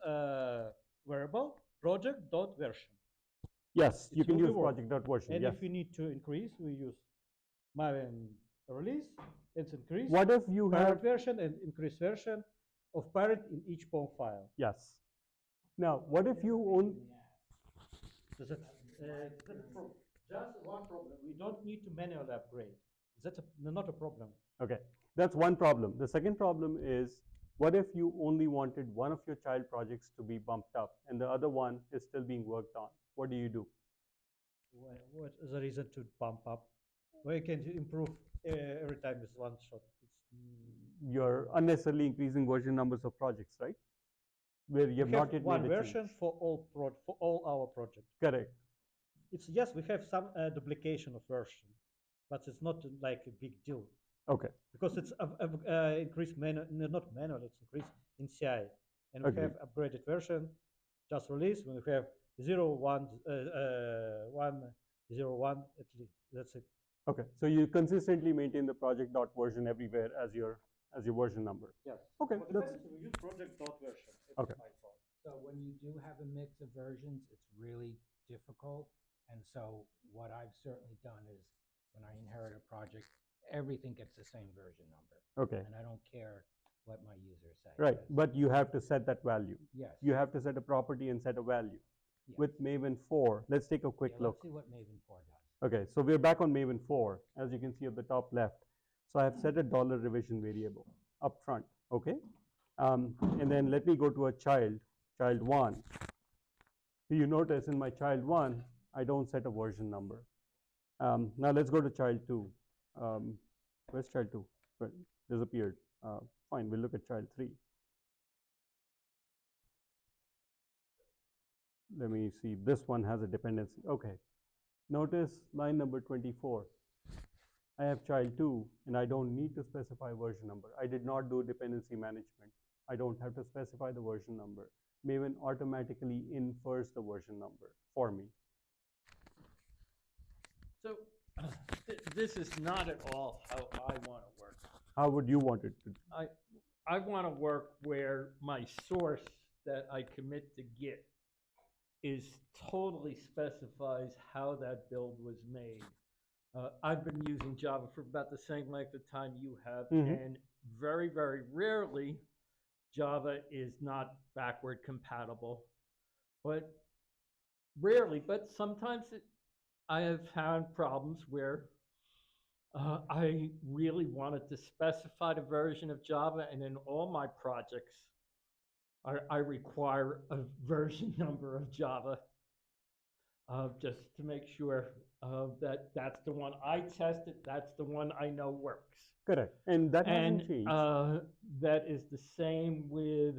variable project.version. Yes, you It can will use work. project.version. And yes. if we need to increase, we use Maven release, it's increase. What if you have parent version and increase version of parent in each POM file. Yes. Now, what if you own? So that's just one problem. We don't need to manually upgrade. That's not a problem. Okay, that's one problem. The second problem is, what if you only wanted one of your child projects to be bumped up and the other one is still being worked on? What do you do? What is the reason to bump up? Well, you can improve every time it's one shot. You're unnecessarily increasing version numbers of projects, right? Where you have not yet one made a version change. for all our projects. Correct. It's yes, we have some duplication of version, but it's not like a big deal. Okay. Because it's increased not manual, it's increased in CI, and we Agreed. have upgraded version just released. When we have 0.1, 1.0.1 at least. That's it. Okay. So you consistently maintain the project.version everywhere as your version number. Yes. Okay. Well, That's we use project.version. Okay. So when you do have a mix of versions, it's really difficult. And so what I've certainly done is when I inherit a project, everything gets the same version number. okay. And I don't care what my users say. Right. But you have to set that value. Yes. You have to set a property and set a value. Yes. With Maven 4, let's take a quick Yeah, look. let's see what Maven 4 does. Okay, so we're back on Maven 4, as you can see at the top left. So I have set a $revision variable up front, okay? And then let me go to a child 1. So you notice in my child 1, I don't set a version number. Now let's go to child 2. Where's child 2? Well, disappeared. Fine, we'll look at child 3. Let me see, this one has a dependency. Okay. Notice line number 24. I have child 2 and I don't need to specify version number. I did not do dependency management. I don't have to specify the version number. Maven automatically infers the version number for me. So this is not at all how I want to work. How would you want it to? I want to work where my source that I commit to Git is totally specifies how that build was made. I've been using Java for about the same length of time you have, Mhm. and very, very rarely Java is not backward compatible, but rarely, but sometimes I have had problems where I really wanted to specify the version of Java, and in all my projects, I require a version number of Java just to make sure that that's the one I tested, that's the one I know works. Correct. And that And hasn't changed. that is the same with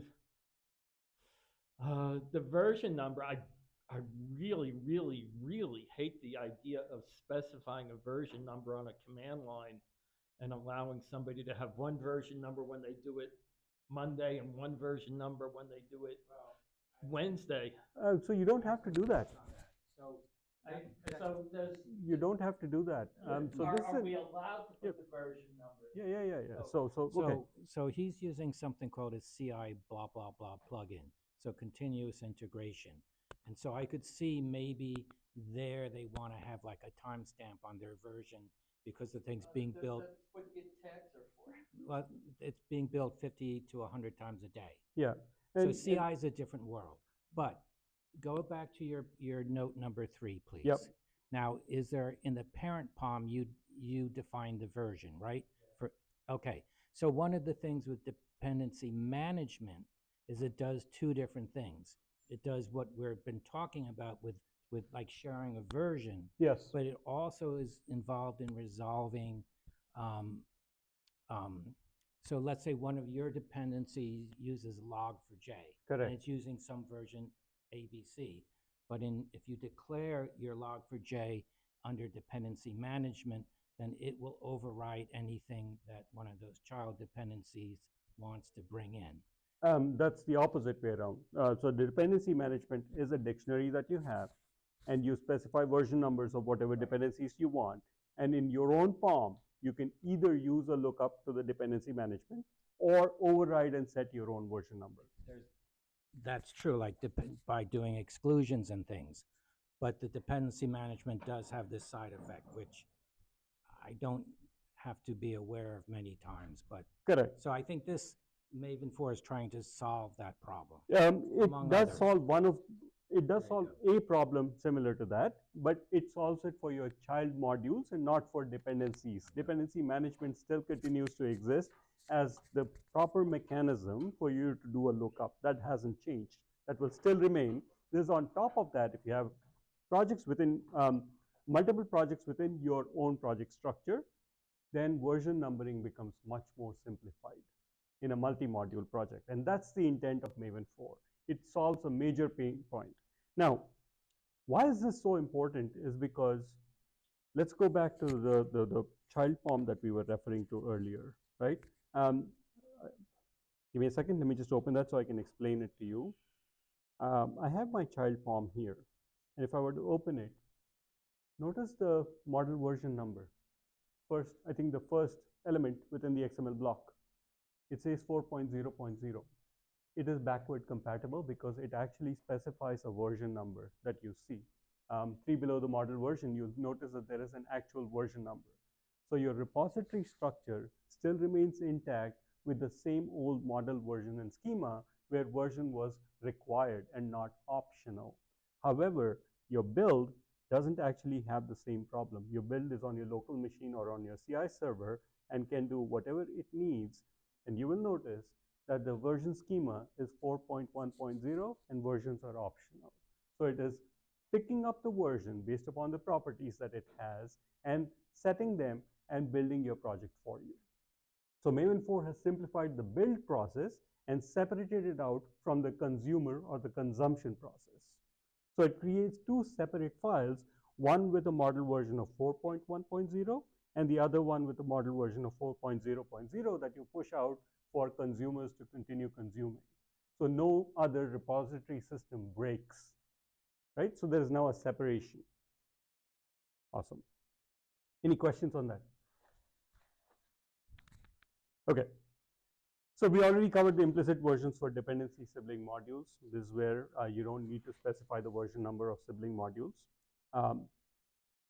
the version number. I really, really, really hate the idea of specifying a version number on a command line and allowing somebody to have one version number when they do it Monday and one version number when they do it Wednesday. So you don't have to do that. So So does, You don't have to do that. So this are is, we allowed to Yep. put the version number? yeah. So okay. So he's using something called a CI blah, blah, blah plugin, so continuous integration. And so I could see maybe there they want to have like a timestamp on their version because the thing's being built, That's what Git tags are for. well, it's being built 50 to 100 times a day. Yeah. So And- CI is a different world. But go back to your note number 3, please. Yep. Now, is there, in the parent POM, you define the version, right? Okay, so one of the things with dependency management is it does two different things. It does what we've been talking about with like sharing a version, Yes. but it also is involved in resolving, so let's say one of your dependencies uses log4j. Correct. And it's using some version ABC. But if you declare your log4j under dependency management, then it will override anything that one of those child dependencies wants to bring in. That's the opposite way around. So the dependency management is a dictionary that you have, and you specify version numbers of whatever dependencies you want. And in your own POM, you can either use a lookup to the dependency management or override and set your own version number. That's true, like by doing exclusions and things. But the dependency management does have this side effect, which I don't have to be aware of many times. But Correct. so I think this Maven 4 is trying to solve that problem. It does others. solve it does solve a problem similar to that, but it solves it for your child modules and not for dependencies. Dependency management still continues to exist as the proper mechanism for you to do a lookup. That hasn't changed. That will still remain. This on top of that, if you have projects within, multiple projects within your own project structure, then version numbering becomes much more simplified in a multi-module project. And that's the intent of Maven 4. It solves a major pain point. Now, why is this so important is because, let's go back to the child POM that we were referring to earlier, right? Give me a second, let me just open that so I can explain it to you. I have my child POM here, and if I were to open it, notice the model version number. First, I think the first element within the XML block, it says 4.0.0. It is backward compatible because it actually specifies a version number that you see. 3 below the model version, you'll notice that there is an actual version number. So your repository structure still remains intact with the same old model version and schema where version was required and not optional. However, your build doesn't actually have the same problem. Your build is on your local machine or on your CI server and can do whatever it needs. And you will notice that the version schema is 4.1.0 and versions are optional. So it is picking up the version based upon the properties that it has and setting them and building your project for you. So Maven 4 has simplified the build process and separated it out from the consumer or the consumption process. So it creates two separate files, one with a model version of 4.1.0 and the other one with a model version of 4.0.0 that you push out for consumers to continue consuming. So no other repository system breaks, right? So there is now a separation. Awesome. Any questions on that? Okay. So we already covered the implicit versions for dependency sibling modules. This is where you don't need to specify the version number of sibling modules.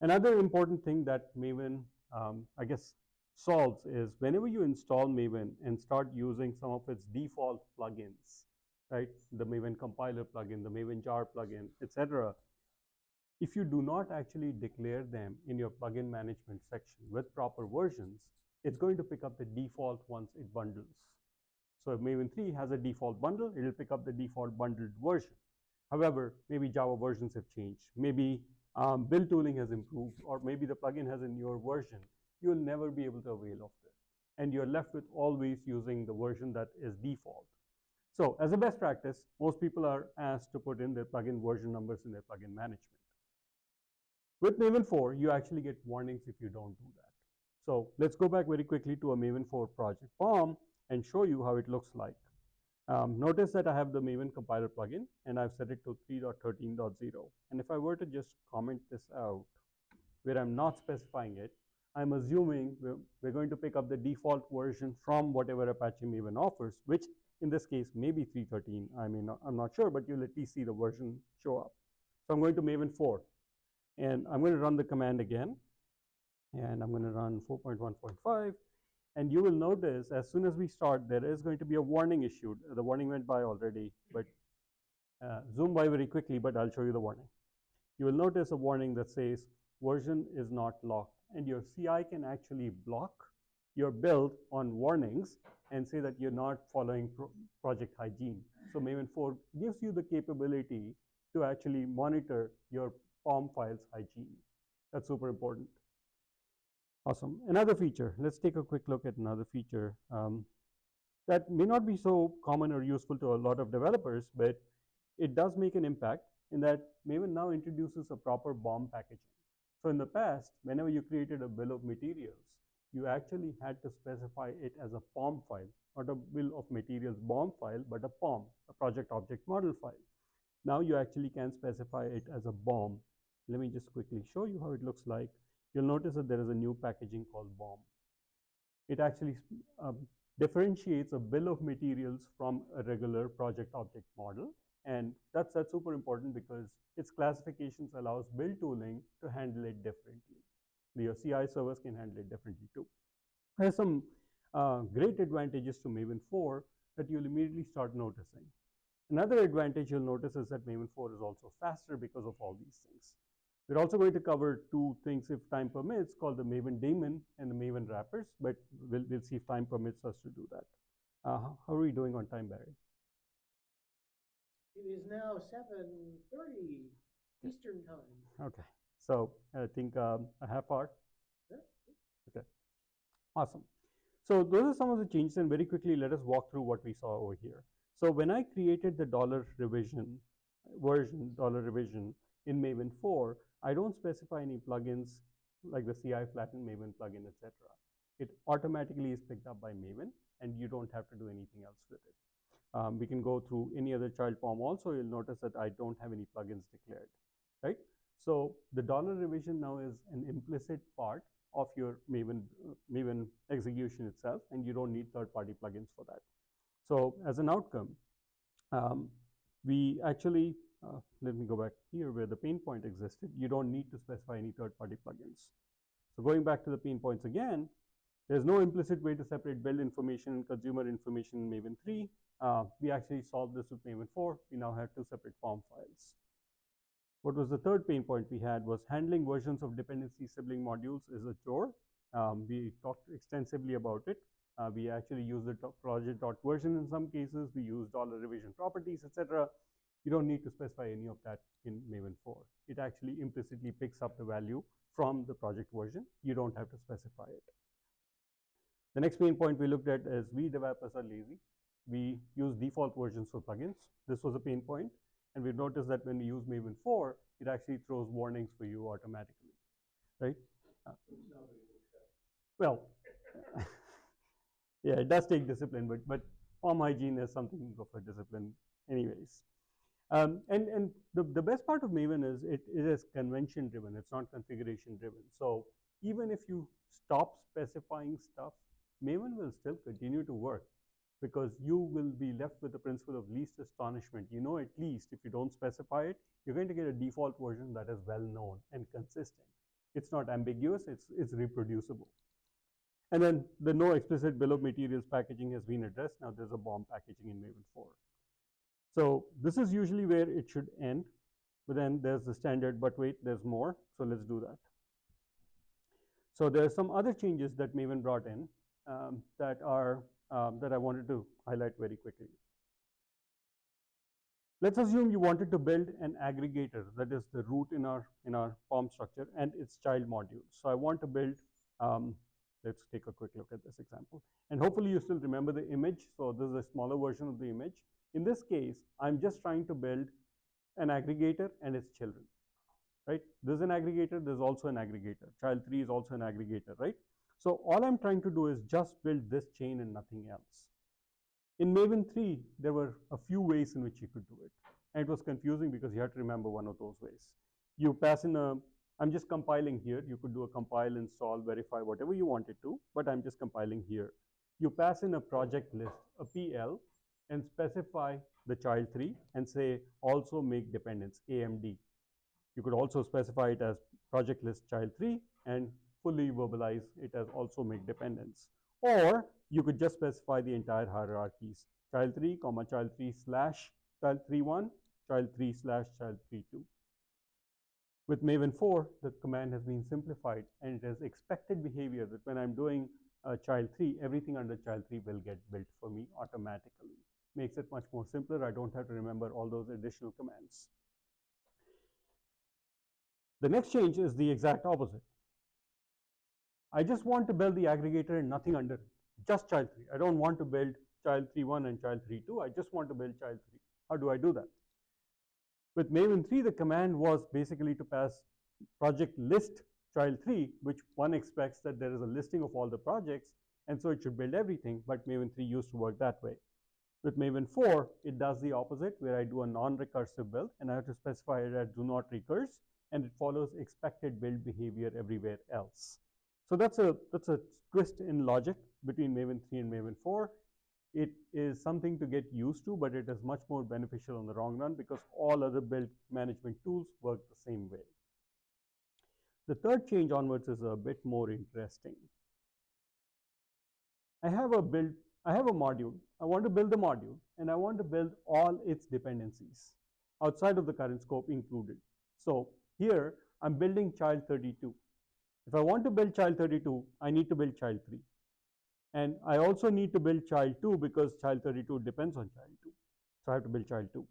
Another important thing that Maven, I guess, solves is whenever you install Maven and start using some of its default plugins, right? The Maven compiler plugin, the Maven jar plugin, etc. If you do not actually declare them in your plugin management section with proper versions, it's going to pick up the default ones it bundles. So if Maven 3 has a default bundle, it'll pick up the default bundled version. However, maybe Java versions have changed. Maybe build tooling has improved, or maybe the plugin has a newer version. You'll never be able to avail of it. And you're left with always using the version that is default. So as a best practice, most people are asked to put in their plugin version numbers in their plugin management. With Maven 4, you actually get warnings if you don't do that. So let's go back very quickly to a Maven 4 project POM and show you how it looks like. Notice that I have the Maven compiler plugin and I've set it to 3.13.0. And if I were to just comment this out, where I'm not specifying it, I'm assuming we're going to pick up the default version from whatever Apache Maven offers, which in this case may be 3.13. I'm not sure, but you'll at least see the version show up. So I'm going to Maven 4, and I'm going to run the command again, and I'm going to run 4.1.5. And you will notice as soon as we start, there is going to be a warning issued. The warning went by already, but zoom by very quickly, but I'll show you the warning. You will notice a warning that says version is not locked, and your CI can actually block your build on warnings and say that you're not following project hygiene. So Maven 4 gives you the capability to actually monitor your POM files hygiene. That's super important. Awesome. Another feature, let's take a quick look at another feature that may not be so common or useful to a lot of developers, but it does make an impact in that Maven now introduces a proper BOM packaging. So in the past, whenever you created a bill of materials, you actually had to specify it as a POM file, not a bill of materials BOM file, but a POM, a project object model file. Now you actually can specify it as a BOM. Let me just quickly show you how it looks like. You'll notice that there is a new packaging called BOM. It actually differentiates a bill of materials from a regular project object model. And that's super important because its classifications allows build tooling to handle it differently. Your CI servers can handle it differently too. There's some great advantages to Maven 4 that you'll immediately start noticing. Another advantage you'll notice is that Maven 4 is also faster because of all these things. We're also going to cover two things, if time permits, called the Maven daemon and the Maven wrappers, but we'll see if time permits us to do that. How are we doing on time, Barry? It is now 7:30 Eastern time. Okay, so I think a half hour. Yeah. Okay, awesome. So those are some of the changes, and very quickly let us walk through what we saw over here. So when I created the $revision version, $revision in Maven 4, I don't specify any plugins like the CI flatten Maven plugin, etc. It automatically is picked up by Maven, and you don't have to do anything else with it. We can go through any other child POM also. You'll notice that I don't have any plugins declared, right? So the $revision now is an implicit part of your Maven execution itself, and you don't need third-party plugins for that. So as an outcome, we actually, let me go back here where the pain point existed. You don't need to specify any third-party plugins. So going back to the pain points again, there's no implicit way to separate build information and consumer information in Maven 3. We actually solved this with Maven 4. We now have two separate POM files. What was the third pain point we had was handling versions of dependency sibling modules is a chore. We talked extensively about it. We actually use the project.version in some cases. We use $revision properties, etc. You don't need to specify any of that in Maven 4. It actually implicitly picks up the value from the project version. You don't have to specify it. The next main point we looked at is we developers are lazy. We use default versions for plugins. This was a pain point. And we noticed that when we use Maven 4, it actually throws warnings for you automatically, right? Well, yeah, it does take discipline, but POM hygiene is something of a discipline anyways. And the best part of Maven is it is convention driven. It's not configuration driven. So even if you stop specifying stuff, Maven will still continue to work because you will be left with the principle of least astonishment. You know, at least if you don't specify it, you're going to get a default version that is well known and consistent. It's not ambiguous, it's reproducible. And then the no explicit bill of materials packaging has been addressed. Now there's a BOM packaging in Maven 4. So this is usually where it should end, but then there's the standard, but wait, there's more. So let's do that. So there are some other changes that Maven brought in that I wanted to highlight very quickly. Let's assume you wanted to build an aggregator that is the root in our POM structure and its child modules. So I want to build, let's take a quick look at this example. And hopefully you still remember the image. So this is a smaller version of the image. In this case, I'm just trying to build an aggregator and its children, right? There's an aggregator, there's also an aggregator. Child 3 is also an aggregator, right? So all I'm trying to do is just build this chain and nothing else. In Maven 3, there were a few ways in which you could do it. And it was confusing because you had to remember one of those ways. You pass in a, I'm just compiling here. You could do a compile, install, verify, whatever you wanted to, but I'm just compiling here. You pass in a project list, a PL, and specify the child 3 and say also make dependents, AMD. You could also specify it as project list child 3 and fully verbalize it as also make dependents. Or you could just specify the entire hierarchies, child 3, comma child 3 slash child 3.1, child 3 slash child 3.2. With Maven 4, the command has been simplified and it has expected behavior that when I'm doing child 3, everything under child 3 will get built for me automatically. Makes it much more simpler. I don't have to remember all those additional commands. The next change is the exact opposite. I just want to build the aggregator and nothing under it, just child 3. I don't want to build child 3.1 and child 3.2. I just want to build child 3. How do I do that? With Maven 3, the command was basically to pass project list child 3, which one expects that there is a listing of all the projects, and so it should build everything, but Maven 3 used to work that way. With Maven 4, it does the opposite, where I do a non-recursive build, and I have to specify it as do not recurse, and it follows expected build behavior everywhere else. So that's a twist in logic between Maven 3 and Maven 4. It is something to get used to, but it is much more beneficial in the long run because all other build management tools work the same way. The third change onwards is a bit more interesting. I have a module. I want to build the module, and I want to build all its dependencies outside of the current scope included. So here, I'm building child 32. If I want to build child 32, I need to build child 3. And I also need to build child 2 because child 32 depends on child 2. So I have to build child 2.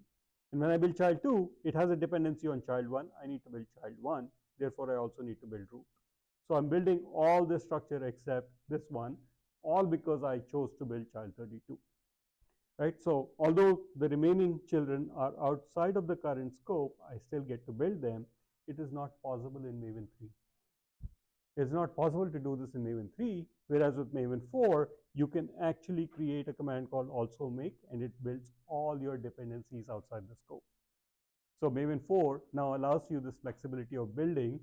And when I build child 2, it has a dependency on child 1. I need to build child 1. Therefore, I also need to build root. So I'm building all this structure except this one, all because I chose to build child 32. Right? So although the remaining children are outside of the current scope, I still get to build them. It is not possible in Maven 3. It's not possible to do this in Maven 3, whereas with Maven 4, you can actually create a command called also make, and it builds all your dependencies outside the scope. So Maven 4 now allows you this flexibility of building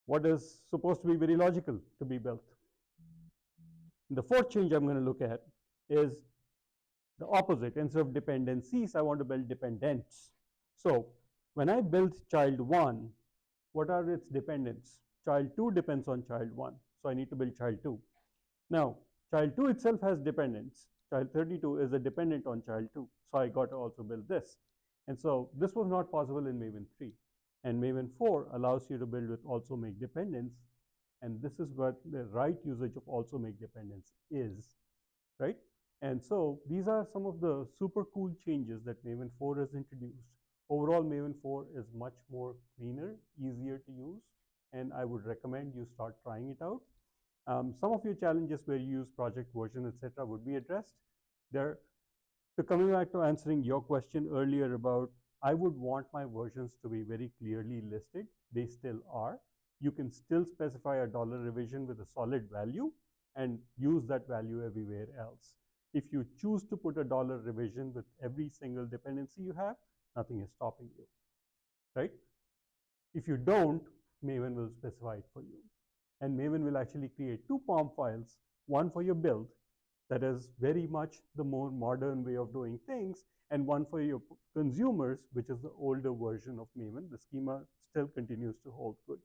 what is supposed to be very logical to be built. The fourth change I'm going to look at is the opposite. Instead of dependencies, I want to build dependents. So when I build child 1, what are its dependents? Child 2 depends on child 1, so I need to build child 2. Now, child 2 itself has dependents. Child 32 is a dependent on child 2, so I got to also build this. And so this was not possible in Maven 3. And Maven 4 allows you to build with also make dependents, and this is what the right usage of also make dependents is, right? And so these are some of the super cool changes that Maven 4 has introduced. Overall, Maven 4 is much more cleaner, easier to use, and I would recommend you start trying it out. Some of your challenges where you use project version, etc., would be addressed. So coming back to answering your question earlier about, I would want my versions to be very clearly listed. They still are. You can still specify a dollar revision with a solid value and use that value everywhere else. If you choose to put a dollar revision with every single dependency you have, nothing is stopping you, right? If you don't, Maven will specify it for you. And Maven will actually create 2 POM files, one for your build, that is very much the more modern way of doing things, and one for your consumers, which is the older version of Maven. The schema still continues to hold good.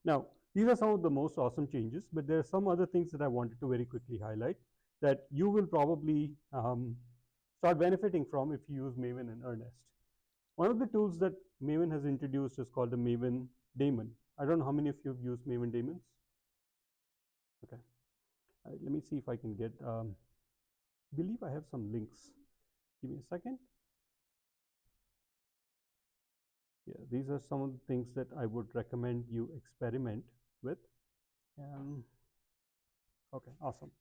Now, These are some of the most awesome changes, but there are some other things that I wanted to very quickly highlight that you will probably start benefiting from if you use Maven in earnest. One of the tools that Maven has introduced is called the Maven daemon. I don't know how many of you have used Maven daemons. Okay, let me see if I can get, believe I have some links. Give me a second. Yeah, these are some of the things that I would recommend you experiment with. Okay, awesome.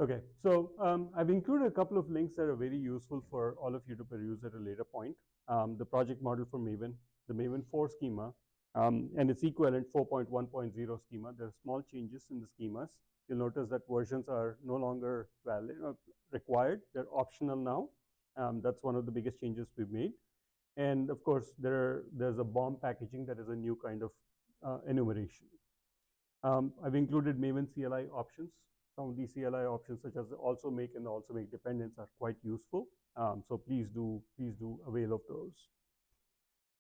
Okay, so I've included a couple of links that are very useful for all of you to peruse at a later point. The project model for Maven, the Maven 4 schema, and its equivalent 4.1.0 schema. There are small changes in the schemas. You'll notice that versions are no longer valid or required. They're optional now. That's one of the biggest changes we've made. And of course, there's a BOM packaging that is a new kind of enumeration. I've included Maven CLI options. Some of these CLI options, such as the also make and the also make dependents, are quite useful. So please do avail of those.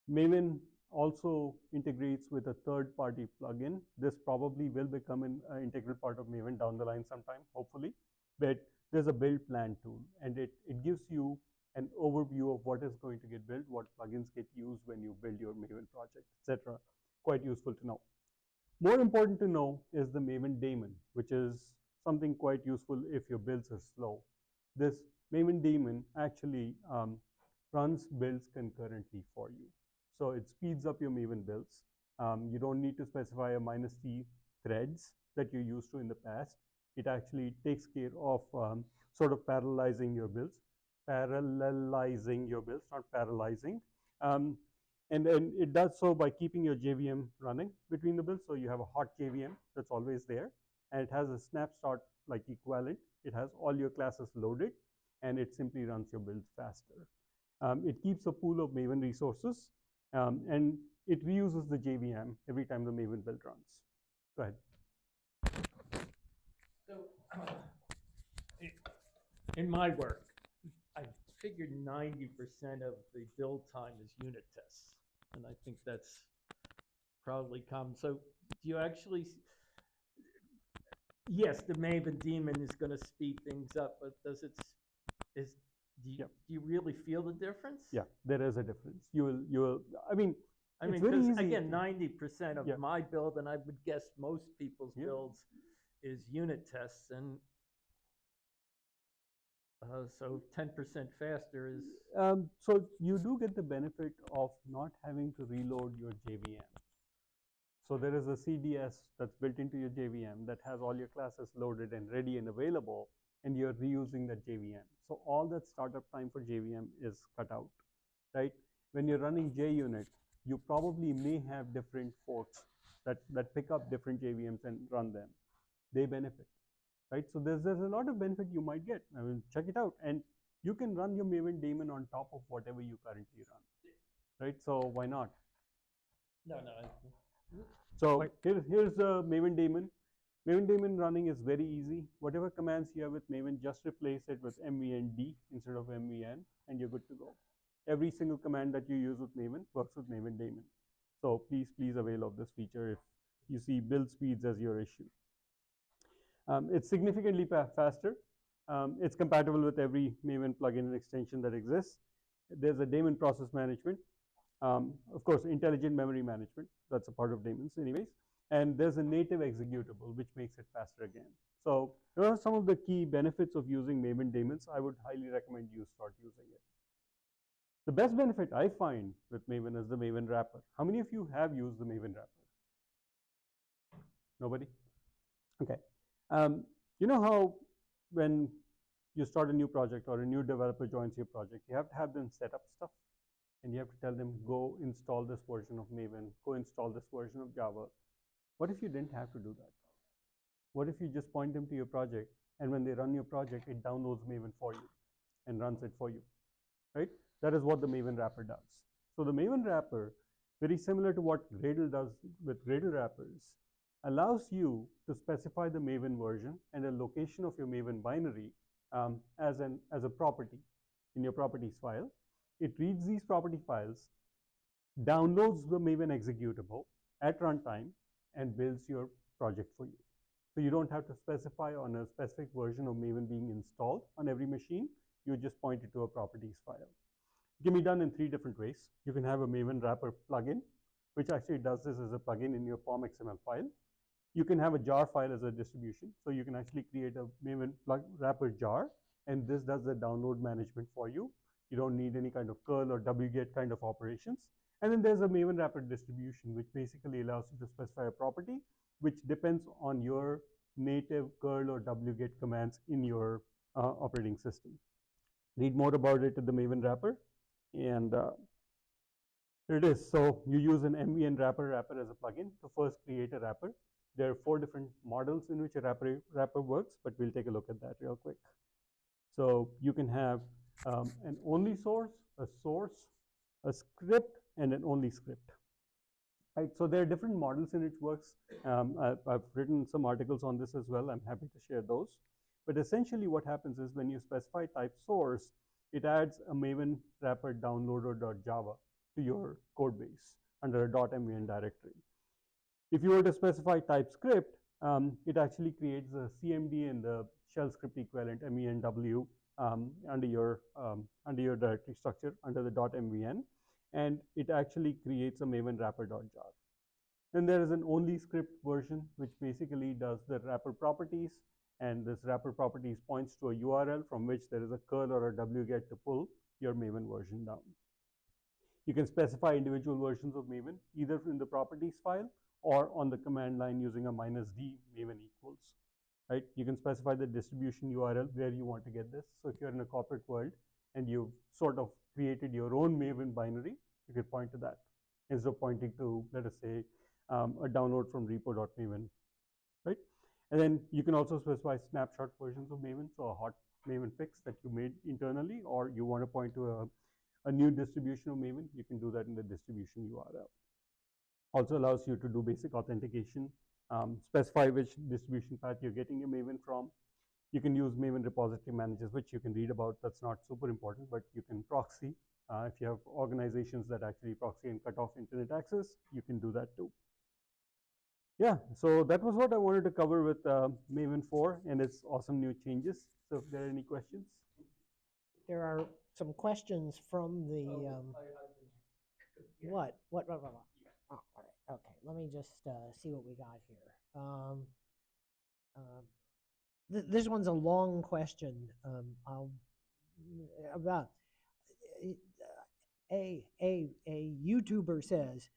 Maven also integrates with a third-party plugin. This probably will become an integral part of Maven down the line sometime, hopefully. But there's a build plan tool, and it gives you an overview of what is going to get built, what plugins get used when you build your Maven project, etc. Quite useful to know. More important to know is the Maven daemon, which is something quite useful if your builds are slow. This Maven daemon actually runs builds concurrently for you. So it speeds up your Maven builds. You don't need to specify a -t threads that you used to in the past. It actually takes care of sort of parallelizing your builds, not paralyzing. And then it does so by keeping your JVM running between the builds. So you have a hot JVM that's always there, and it has a snapshot like equivalent. It has all your classes loaded, and it simply runs your builds faster. It keeps a pool of Maven resources, and it reuses the JVM every time the Maven build runs. Go ahead. So, in my work, I figured 90% of the build time is unit tests, and I think that's probably common. So, do you actually? Yes, the Maven daemon is going to speed things up, but do you really feel the difference? Yeah, there is a difference. You will. I mean, because again, 90% of my build, and I would guess most people's builds, is unit tests, and so 10% faster is. So you do get the benefit of not having to reload your JVM. So there is a CDS that's built into your JVM that has all your classes loaded and ready and available, and you're reusing that JVM. So all that startup time for JVM is cut out, right? When you're running JUnit, you probably may have different forks that pick up different JVMs and run them. They benefit, right? So there's a lot of benefit you might get. I mean, check it out. And you can run your Maven daemon on top of whatever you currently run, right? So why not? No. So here's the Maven daemon. Maven daemon running is very easy. Whatever commands you have with Maven, just replace it with mvnd instead of mvn, and you're good to go. Every single command that you use with Maven works with Maven daemon. So please avail of this feature if you see build speeds as your issue. It's significantly faster. It's compatible with every Maven plugin and extension that exists. There's a daemon process management. Of course, intelligent memory management. That's a part of daemons anyways. And there's a native executable, which makes it faster again. So there are some of the key benefits of using Maven daemons. I would highly recommend you start using it. The best benefit I find with Maven is the Maven wrapper. How many of you have used the Maven wrapper? Nobody? Okay. You know how when you start a new project or a new developer joins your project, you have to have them set up stuff, and you have to tell them, go install this version of Maven, go install this version of Java. What if you didn't have to do that? What if you just point them to your project, and when they run your project, it downloads Maven for you and runs it for you, right? That is what the Maven wrapper does. So the Maven wrapper, very similar to what Gradle does with Gradle wrappers, allows you to specify the Maven version and a location of your Maven binary as a property in your properties file. It reads these property files, downloads the Maven executable, at runtime and builds your project for you. So you don't have to specify on a specific version of Maven being installed on every machine. You just point it to a properties file. It can be done in 3 different ways. You can have a Maven wrapper plugin, which actually does this as a plugin in your POM XML file. You can have a jar file as a distribution. So you can actually create a Maven wrapper jar, and this does the download management for you. You don't need any kind of curl or wget kind of operations. And then there's a Maven wrapper distribution, which basically allows you to specify a property which depends on your native curl or wget commands in your operating system. Read more about it in the Maven wrapper, and here it is. So you use an MVN wrapper as a plugin to first create a wrapper. There are 4 different models in which a wrapper works, but we'll take a look at that real quick. So you can have an only source, a script, and an only script. Right, so there are different models in which works. I've written some articles on this as well. I'm happy to share those. But essentially what happens is when you specify type source, it adds a Maven wrapper downloader.java to your code base under a .mvn directory. If you were to specify type script, it actually creates a CMD and the shell script equivalent menw under your directory structure under the .mvn, and it actually creates a Maven wrapper.jar. Then there is an only script version, which basically does the wrapper properties, and this wrapper properties points to a URL from which there is a curl or a wget to pull your Maven version down. You can specify individual versions of Maven either in the properties file or on the command line using a -d Maven equals. Right? You can specify the distribution URL where you want to get this. So if you're in a corporate world and you've sort of created your own Maven binary, you could point to that instead of pointing to, let us say, a download from repo.maven, right? And then you can also specify snapshot versions of Maven, so a hot Maven fix that you made internally, or you want to point to a new distribution of Maven, you can do that in the distribution URL. Also allows you to do basic authentication, specify which distribution path you're getting your Maven from. You can use Maven repository managers, which you can read about. That's not super important, but you can proxy. If you have organizations that actually proxy and cut off internet access, you can do that too. Yeah, so that was what I wanted to cover with Maven 4 and its awesome new changes. So if there are any questions? There are some questions from the, what? Oh, all right, okay, let me just see what we got here. This one's a long question. About a YouTuber says,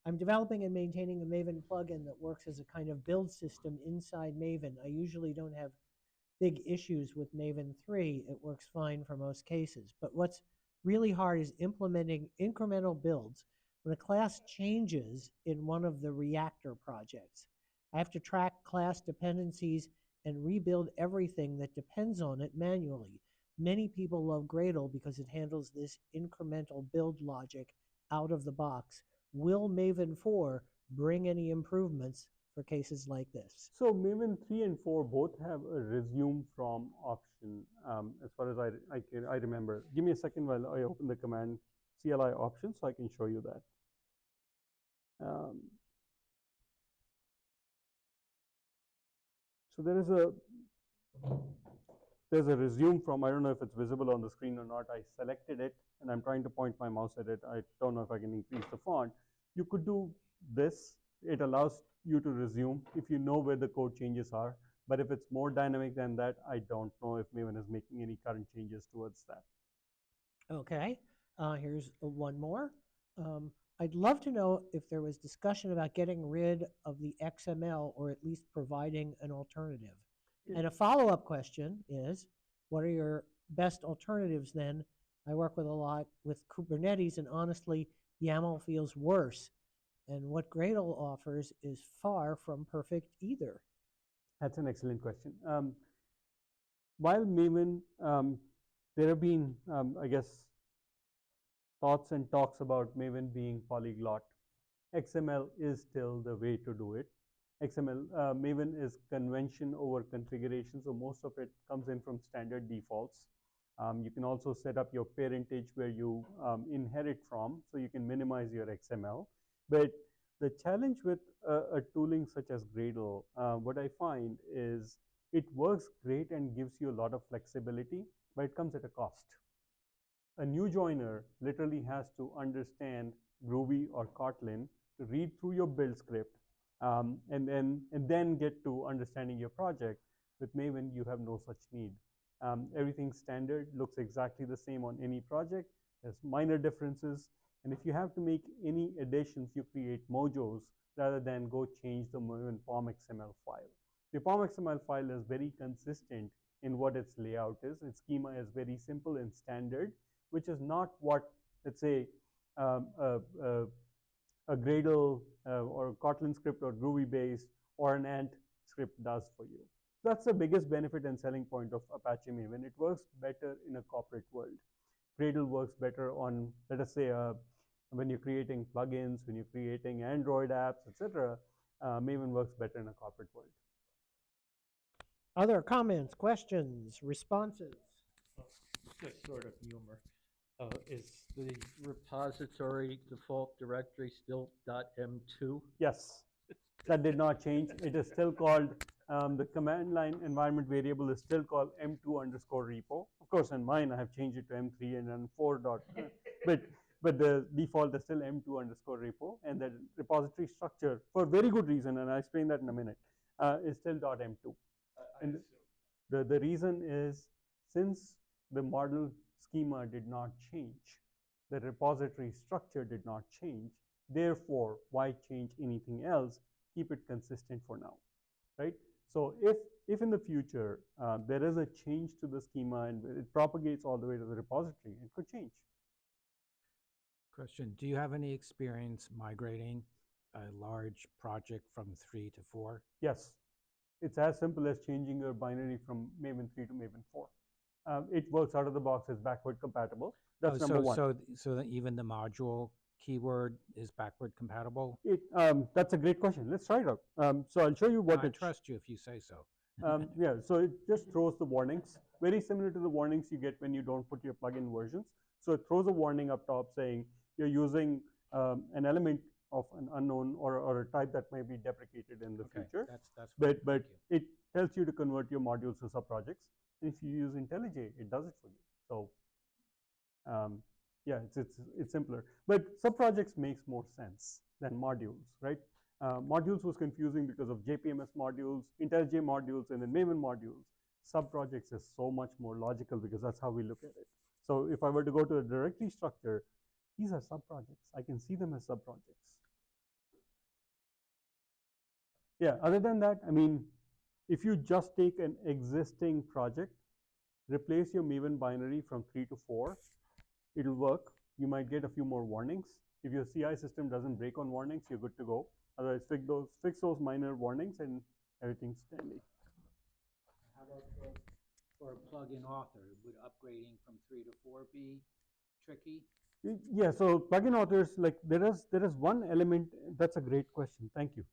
I'm developing and maintaining a Maven plugin that works as a kind of build system inside Maven. I usually don't have big issues with Maven 3. It works fine for most cases. But what's really hard is implementing incremental builds when a class changes in one of the reactor projects. I have to track class dependencies and rebuild everything that depends on it manually. Many people love Gradle because it handles this incremental build logic out of the box. Will Maven 4 bring any improvements for cases like this? So Maven 3 and 4 both have a resume from option, as far as I remember. Give me a second while I open the command CLI option so I can show you that. So there's a resume from, I don't know if it's visible on the screen or not. I selected it and I'm trying to point my mouse at it. I don't know if I can increase the font. You could do this. It allows you to resume if you know where the code changes are. But if it's more dynamic than that, I don't know if Maven is making any current changes towards that. Okay, here's one more. I'd love to know if there was discussion about getting rid of the XML or at least providing an alternative. And a follow-up question is, what are your best alternatives then? I work with a lot with Kubernetes, and honestly, YAML feels worse. And what Gradle offers is far from perfect either. That's an excellent question. While Maven, there have been, I guess, thoughts and talks about Maven being polyglot. XML is still the way to do it. Maven is convention over configuration, so most of it comes in from standard defaults. You can also set up your parentage where you inherit from, so you can minimize your XML. But The challenge with a tooling such as Gradle, what I find is it works great and gives you a lot of flexibility, but it comes at a cost. A new joiner literally has to understand Groovy or Kotlin to read through your build script, and then get to understanding your project. With Maven, you have no such need. Everything standard looks exactly the same on any project. There's minor differences, and if you have to make any additions, you create mojos rather than go change the Maven POM XML file. The POM XML file is very consistent in what its layout is. Its schema is very simple and standard, which is not what, let's say, a Gradle or a Kotlin script or Groovy based or an Ant script does for you. That's the biggest benefit and selling point of Apache Maven. It works better in a corporate world. Gradle works better on, let us say, when you're creating plugins, when you're creating Android apps, etc. Maven works better in a corporate world. Other comments, questions, responses? Just sort of humor. Is the repository default directory still .m2? Yes, that did not change. It is still called, the command line environment variable is still called m2_repo. Of course, in mine, I have changed it to m3 and then 4 dot, but the default is still m2_repo, and the repository structure, for very good reason, and I'll explain that in a minute, is still .m2. And the reason is, since the model schema did not change, the repository structure did not change, therefore, why change anything else? Keep it consistent for now, right? So if in the future there is a change to the schema and it propagates all the way to the repository, it could change. Question, do you have any experience migrating a large project from 3 to 4? Yes, it's as simple as changing your binary from Maven 3 to Maven 4. It works out of the box as backward compatible. That's number one. So that even the module keyword is backward compatible? That's a great question. Let's try it out. So I'll show you what I trust you if you say so. Yeah, so it just throws the warnings, very similar to the warnings you get when you don't put your plugin versions. So it throws a warning up top saying you're using an element of an unknown or a type that may be deprecated in the future. That's but it tells you to convert your modules to subprojects. And if you use IntelliJ, it does it for you. So yeah, it's simpler. But subprojects makes more sense than modules, right? Modules was confusing because of JPMS modules, IntelliJ modules, and then Maven modules. Subprojects is so much more logical because that's how we look at it. So if I were to go to a directory structure, these are subprojects. I can see them as subprojects. Yeah, other than that, I mean, if you just take an existing project, replace your Maven binary from 3 to 4, it'll work. You might get a few more warnings. If your CI system doesn't break on warnings, you're good to go. Otherwise, fix those minor warnings and everything's dandy. How about for a plugin author? Would upgrading from 3 to 4 be tricky? Yeah, so plugin authors, like there is one element. That's a great question. Thank you.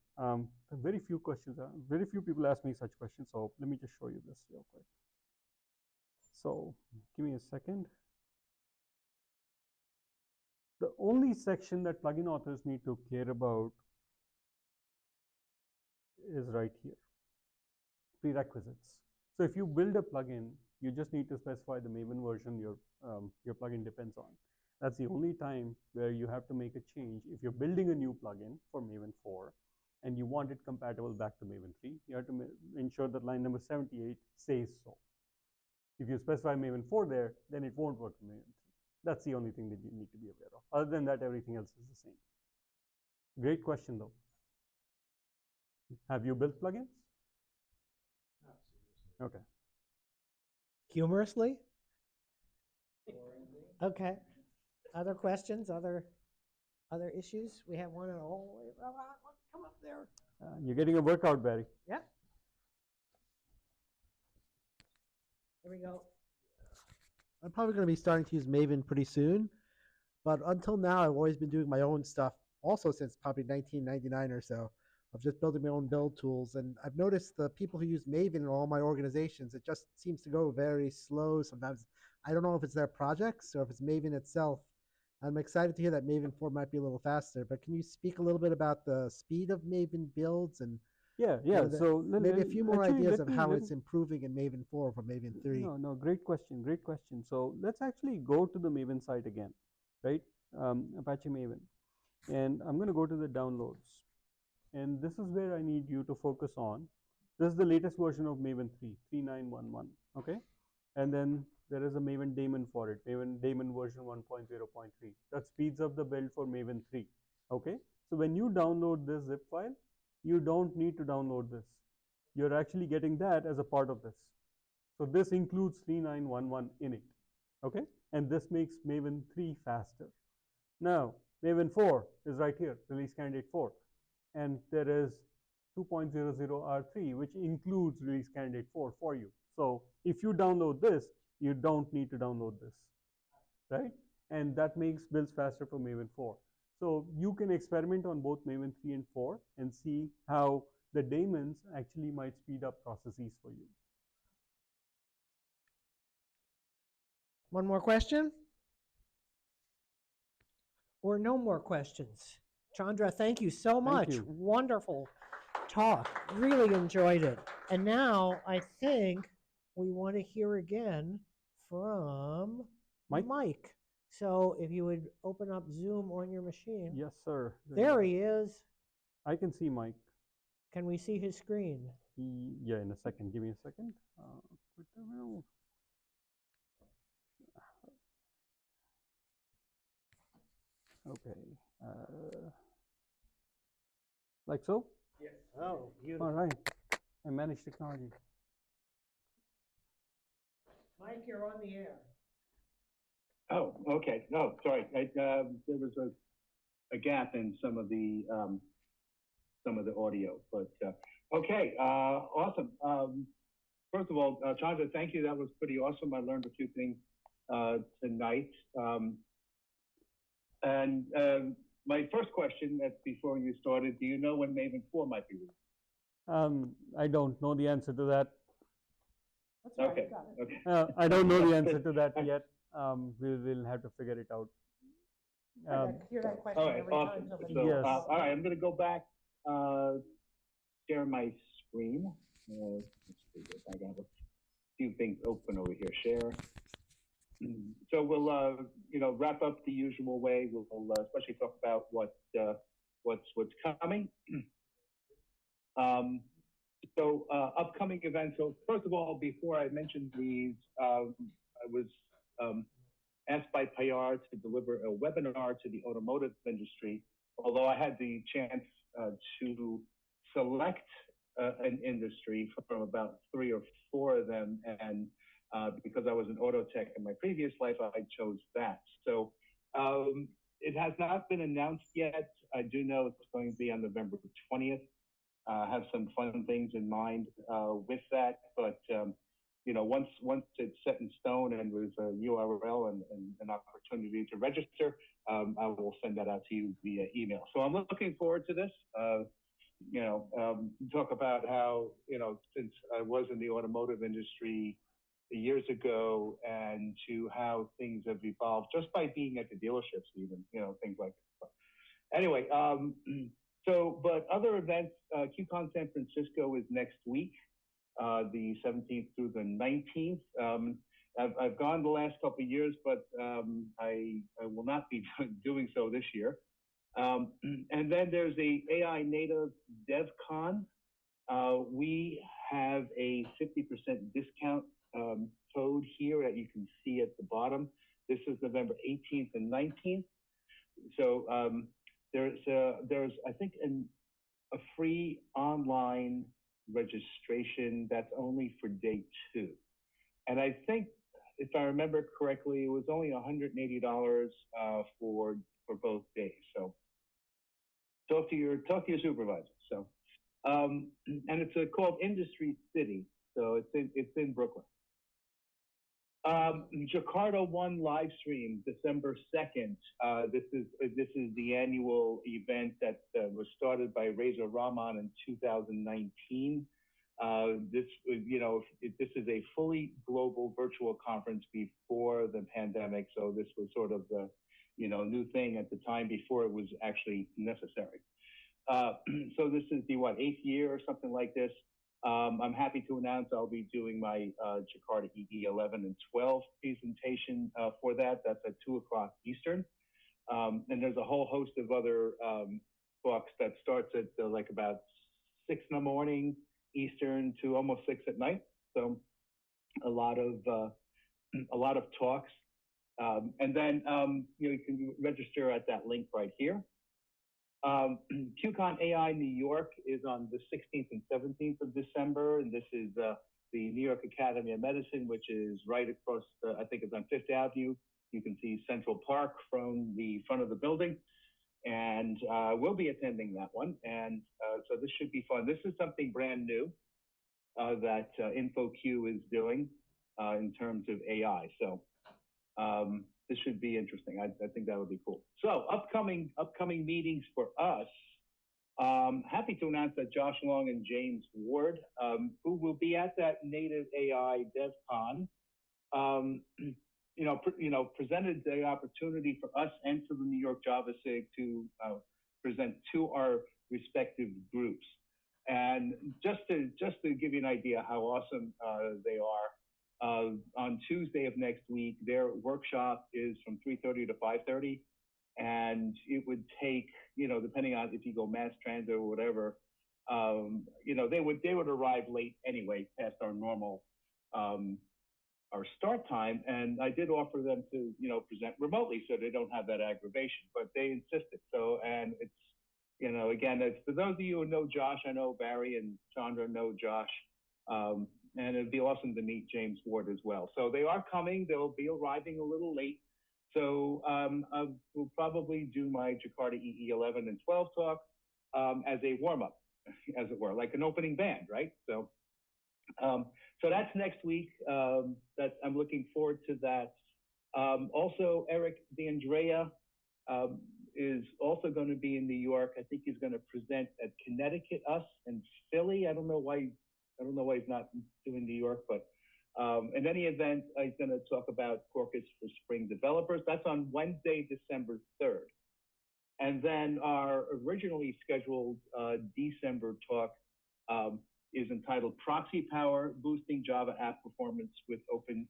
Very few questions. Very few people ask me such questions. So let me just show you this real quick. So give me a second. The only section that plugin authors need to care about is right here, prerequisites. So if you build a plugin, you just need to specify the Maven version your plugin depends on. That's the only time where you have to make a change. If you're building a new plugin for Maven 4 and you want it compatible back to Maven 3, you have to ensure that line number 78 says so. If you specify Maven 4 there, then it won't work in Maven 3. That's the only thing that you need to be aware of. Other than that, everything else is the same. Great question, though. Have you built plugins? Okay. Humorously? Okay. Other questions? Other issues? We have one all the way around. Come up there. You're getting a workout, Barry. Yeah. Here we go. I'm probably going to be starting to use Maven pretty soon, but until now, I've always been doing my own stuff, also since probably 1999 or so, of just building my own build tools. And I've noticed the people who use Maven in all my organizations, it just seems to go very slow sometimes. I don't know if it's their projects or if it's Maven itself. I'm excited to hear that Maven 4 might be a little faster, but can you speak a little bit about the speed of Maven builds and Yeah, what yeah. are the, So maybe a few more actually, ideas let of me how let it's me. improving in Maven 4 from Maven 3? No, no, great question, great question. So let's actually go to the Maven site again, right? Apache Maven, and I'm going to go to the downloads, and this is where I need you to focus on. This is the latest version of Maven 3, 3.9.1, okay? And then there is a Maven daemon for it, Maven daemon version 1.0.3. That speeds up the build for Maven 3, okay? So when you download this zip file, you don't need to download this. You're actually getting that as a part of this. So this includes 3.9.1.1 in it, okay? And this makes Maven 3 faster. Now, Maven 4 is right here, release candidate 4. And there is 2.00R3, which includes release candidate 4 for you. So if you download this, you don't need to download this, right? And that makes builds faster for Maven 4. So you can experiment on both Maven 3 and 4 and see how the daemons actually might speed up processes for you. One more question? Or no more questions? Chandra, thank you so much. you. Wonderful talk. Really enjoyed it. And now I think we want to hear again from Mike. So if you would open up Zoom on your machine. Yes, sir. There he is. I can see Mike. Can we see his screen? Yeah, in a second. Give me a second. Okay. Like so? Yes. Oh, beautiful. All right. I manage technology. Mike, you're on the air. Oh, okay. No, sorry. There was a gap in some of the audio, but okay. Awesome. First of all, Chandra, thank you. That was pretty awesome. I learned a few things tonight. And my first question, before you started, do you know when Maven 4 might be released? I don't know the answer to that. That's right, Okay. got it. Okay. I don't know the answer to that yet. We'll have to figure it out. I hear that question All right, every awesome. time somebody So, Yes. all right, I'm going to go back, share my screen. Let's see if I got a few things open over here. Share. So we'll, wrap up the usual way. We'll especially talk about what's coming. So upcoming events. So first of all, before I mention these, I was asked by PR to deliver a webinar to the automotive industry. Although I had the chance to select an industry from about 3 or 4 of them, and because I was an auto tech in my previous life, I chose that. So it has not been announced yet. I do know it's going to be on November 20th. Have some fun things in mind with that, but once it's set in stone and with a URL and an opportunity to register, I will send that out to you via email. So I'm looking forward to this. Talk about how, since I was in the automotive industry years ago, and to how things have evolved just by being at the dealerships, even, things like that. Anyway, but other events, QCon San Francisco is next week, the 17th through the 19th. I've gone the last couple of years, but I will not be doing so this year. And then there's the AI Native DevCon. We have a 50% discount code here that you can see at the bottom. This is November 18th and 19th. So there's I think a free online registration that's only for day 2, and I think, if I remember correctly, it was only $180 for both days. So talk to your supervisor. So and it's called Industry City. So it's in Brooklyn. Jakarta One live stream, December 2nd. This is the annual event that was started by Reza Rahman in 2019. This is a fully global virtual conference before the pandemic, so this was sort of the new thing at the time before it was actually necessary. So this is the 8th year or something like this. I'm happy to announce I'll be doing my Jakarta EE 11 and 12 presentation for that. That's at 2 o'clock Eastern. And there's a whole host of other talks that starts at like about 6 in the morning Eastern to almost 6 at night. So a lot of talks. And then you can register at that link right here. QCon AI New York is on the 16th and 17th of December, and this is the New York Academy of Medicine, which is right across, I think it's on 5th Avenue. You can see Central Park from the front of the building, and we'll be attending that one. And so this should be fun. This is something brand new that InfoQ is doing in terms of AI. So this should be interesting. I think that would be cool. So upcoming meetings for us. Happy to announce that Josh Long and James Ward, who will be at that Native AI DevCon, presented the opportunity for us and to the New York Java SIG to present to our respective groups. And just to give you an idea how awesome they are. On Tuesday of next week, their workshop is from 3:30 to 5:30, and it would take, depending on if you go mass transit or whatever, they would arrive late anyway, past our normal our start time. And I did offer them to present remotely so they don't have that aggravation, but they insisted. So, and it's again, it's for those of you who know Josh, I know Barry and Chandra know Josh. And it'd be awesome to meet James Ward as well. So they are coming. They'll be arriving a little late. So we'll probably do my Jakarta EE 11 and 12 talk as a warm-up, as it were, like an opening band, right? So so that's next week. That I'm looking forward to that. Also, Eric D'Andrea is also going to be in New York. I think he's going to present at Connecticut, us, and Philly. I don't know why he's not doing New York, but in any event, he's going to talk about Quarkus for Spring developers. That's on Wednesday, December 3rd. And then our originally scheduled December talk is entitled Proxy Power, Boosting Java App Performance with Open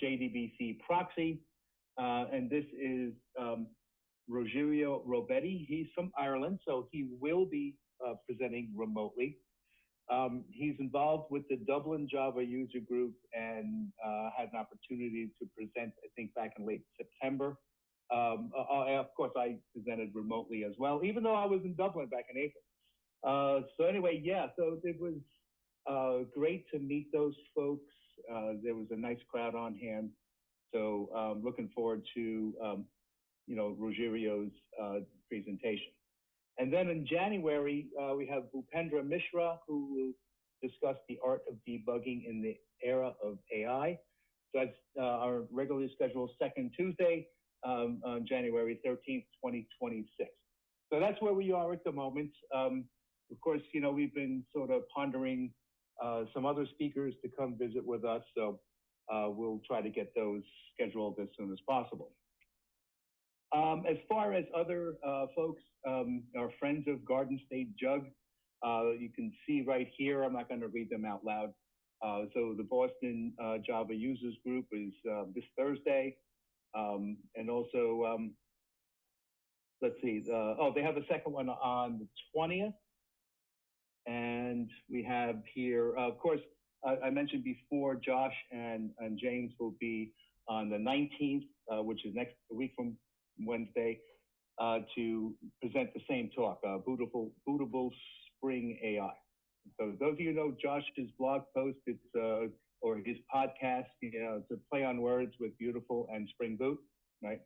JDBC Proxy. And this is Rogerio Robetti. He's from Ireland, so he will be presenting remotely. He's involved with the Dublin Java user group and had an opportunity to present, I think, back in late September. Of course, I presented remotely as well, even though I was in Dublin back in April. So anyway, yeah, so it was great to meet those folks. There was a nice crowd on hand. So looking forward to, Rogerio's presentation. And then in January, we have Bhupendra Mishra, who will discuss the art of debugging in the era of AI. So that's our regularly scheduled second Tuesday on January 13th, 2026. So that's where we are at the moment. Of course, we've been sort of pondering some other speakers to come visit with us. So we'll try to get those scheduled as soon as possible. As far as other folks, our friends of Garden State Jug, you can see right here, I'm not going to read them out loud. So the Boston Java Users Group is this Thursday. And also, let's see, they have a second one on the 20th. And we have here, of course, I mentioned before, Josh and James will be on the 19th, which is next week from Wednesday, to present the same talk, Bootable Spring AI. So those of you who know Josh's blog post, it's or his podcast, it's a play on words with beautiful and Spring Boot, right?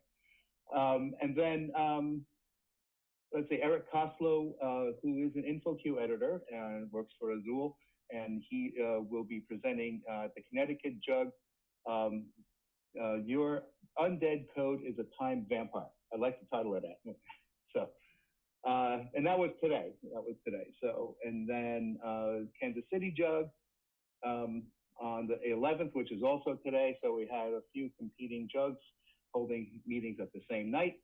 And then let's say Eric Koslow, who is an InfoQ editor and works for Azul, and he will be presenting the Connecticut Jug. Your undead code is a time vampire. I like the title of that. So, and that was today. So, and then Kansas City Jug on the 11th, which is also today. So we had a few competing jugs holding meetings at the same night.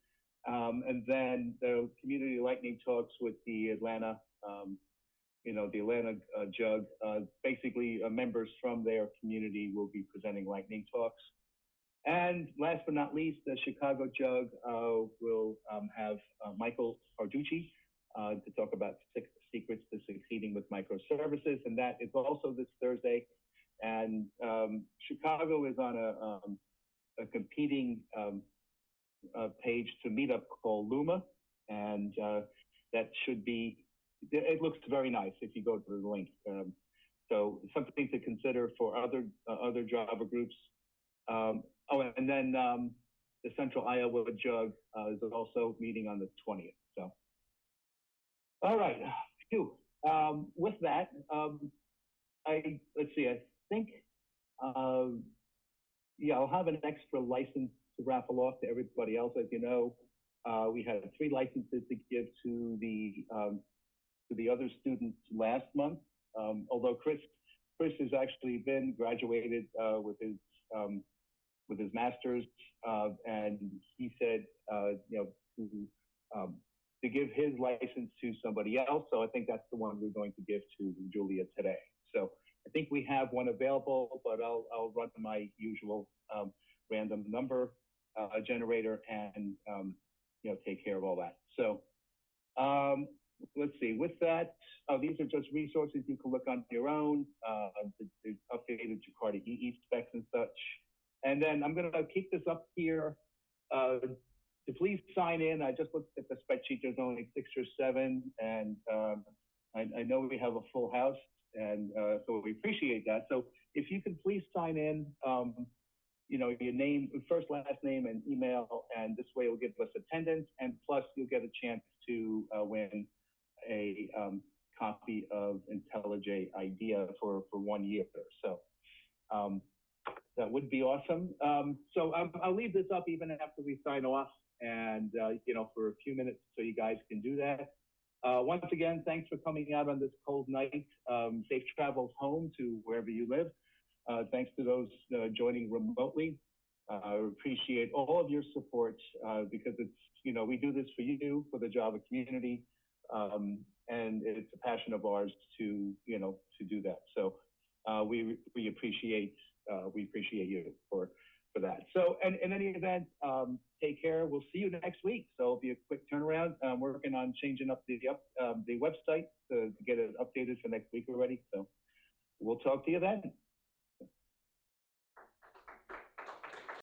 And then the community lightning talks with the Atlanta, the Atlanta Jug. Basically, members from their community will be presenting lightning talks. And last but not least, the Chicago Jug will have Michael Carducci to talk about secrets to succeeding with microservices, and that is also this Thursday. And Chicago is on a competing page to Meetup called Luma, and that should be. It looks very nice if you go to the link. So something to consider for other Java groups. And then the Central Iowa Jug is also meeting on the 20th. So, all right. Phew. With that, let's see. I think, I'll have an extra license to raffle off to everybody else. As you know, we had 3 licenses to give to the other students last month. Although Chris has actually been graduated with his master's, and he said, to give his license to somebody else. So I think that's the one we're going to give to Julia today. So I think we have one available, but I'll run my usual random number generator and take care of all that. So let's see. With that, these are just resources you can look on your own. The updated Jakarta EE specs and such. And then I'm going to keep this up here. To please sign in. I just looked at the spreadsheet. There's only 6 or 7, and I know we have a full house, and so we appreciate that. So if you can please sign in, your name, first, last name, and email, and this way it'll give us attendance, and plus you'll get a chance to win a copy of IntelliJ IDEA for 1 year. So that would be awesome. So I'll leave this up even after we sign off, and for a few minutes so you guys can do that. Once again, thanks for coming out on this cold night. Safe travels home to wherever you live. Thanks to those joining remotely. I appreciate all of your support because it's, we do this for you, for the Java community, and it's a passion of ours to do that. So we appreciate you for that. So, and in any event, take care. We'll see you next week. So it'll be a quick turnaround. I'm working on changing up the website to get it updated for next week already. So we'll talk to you then.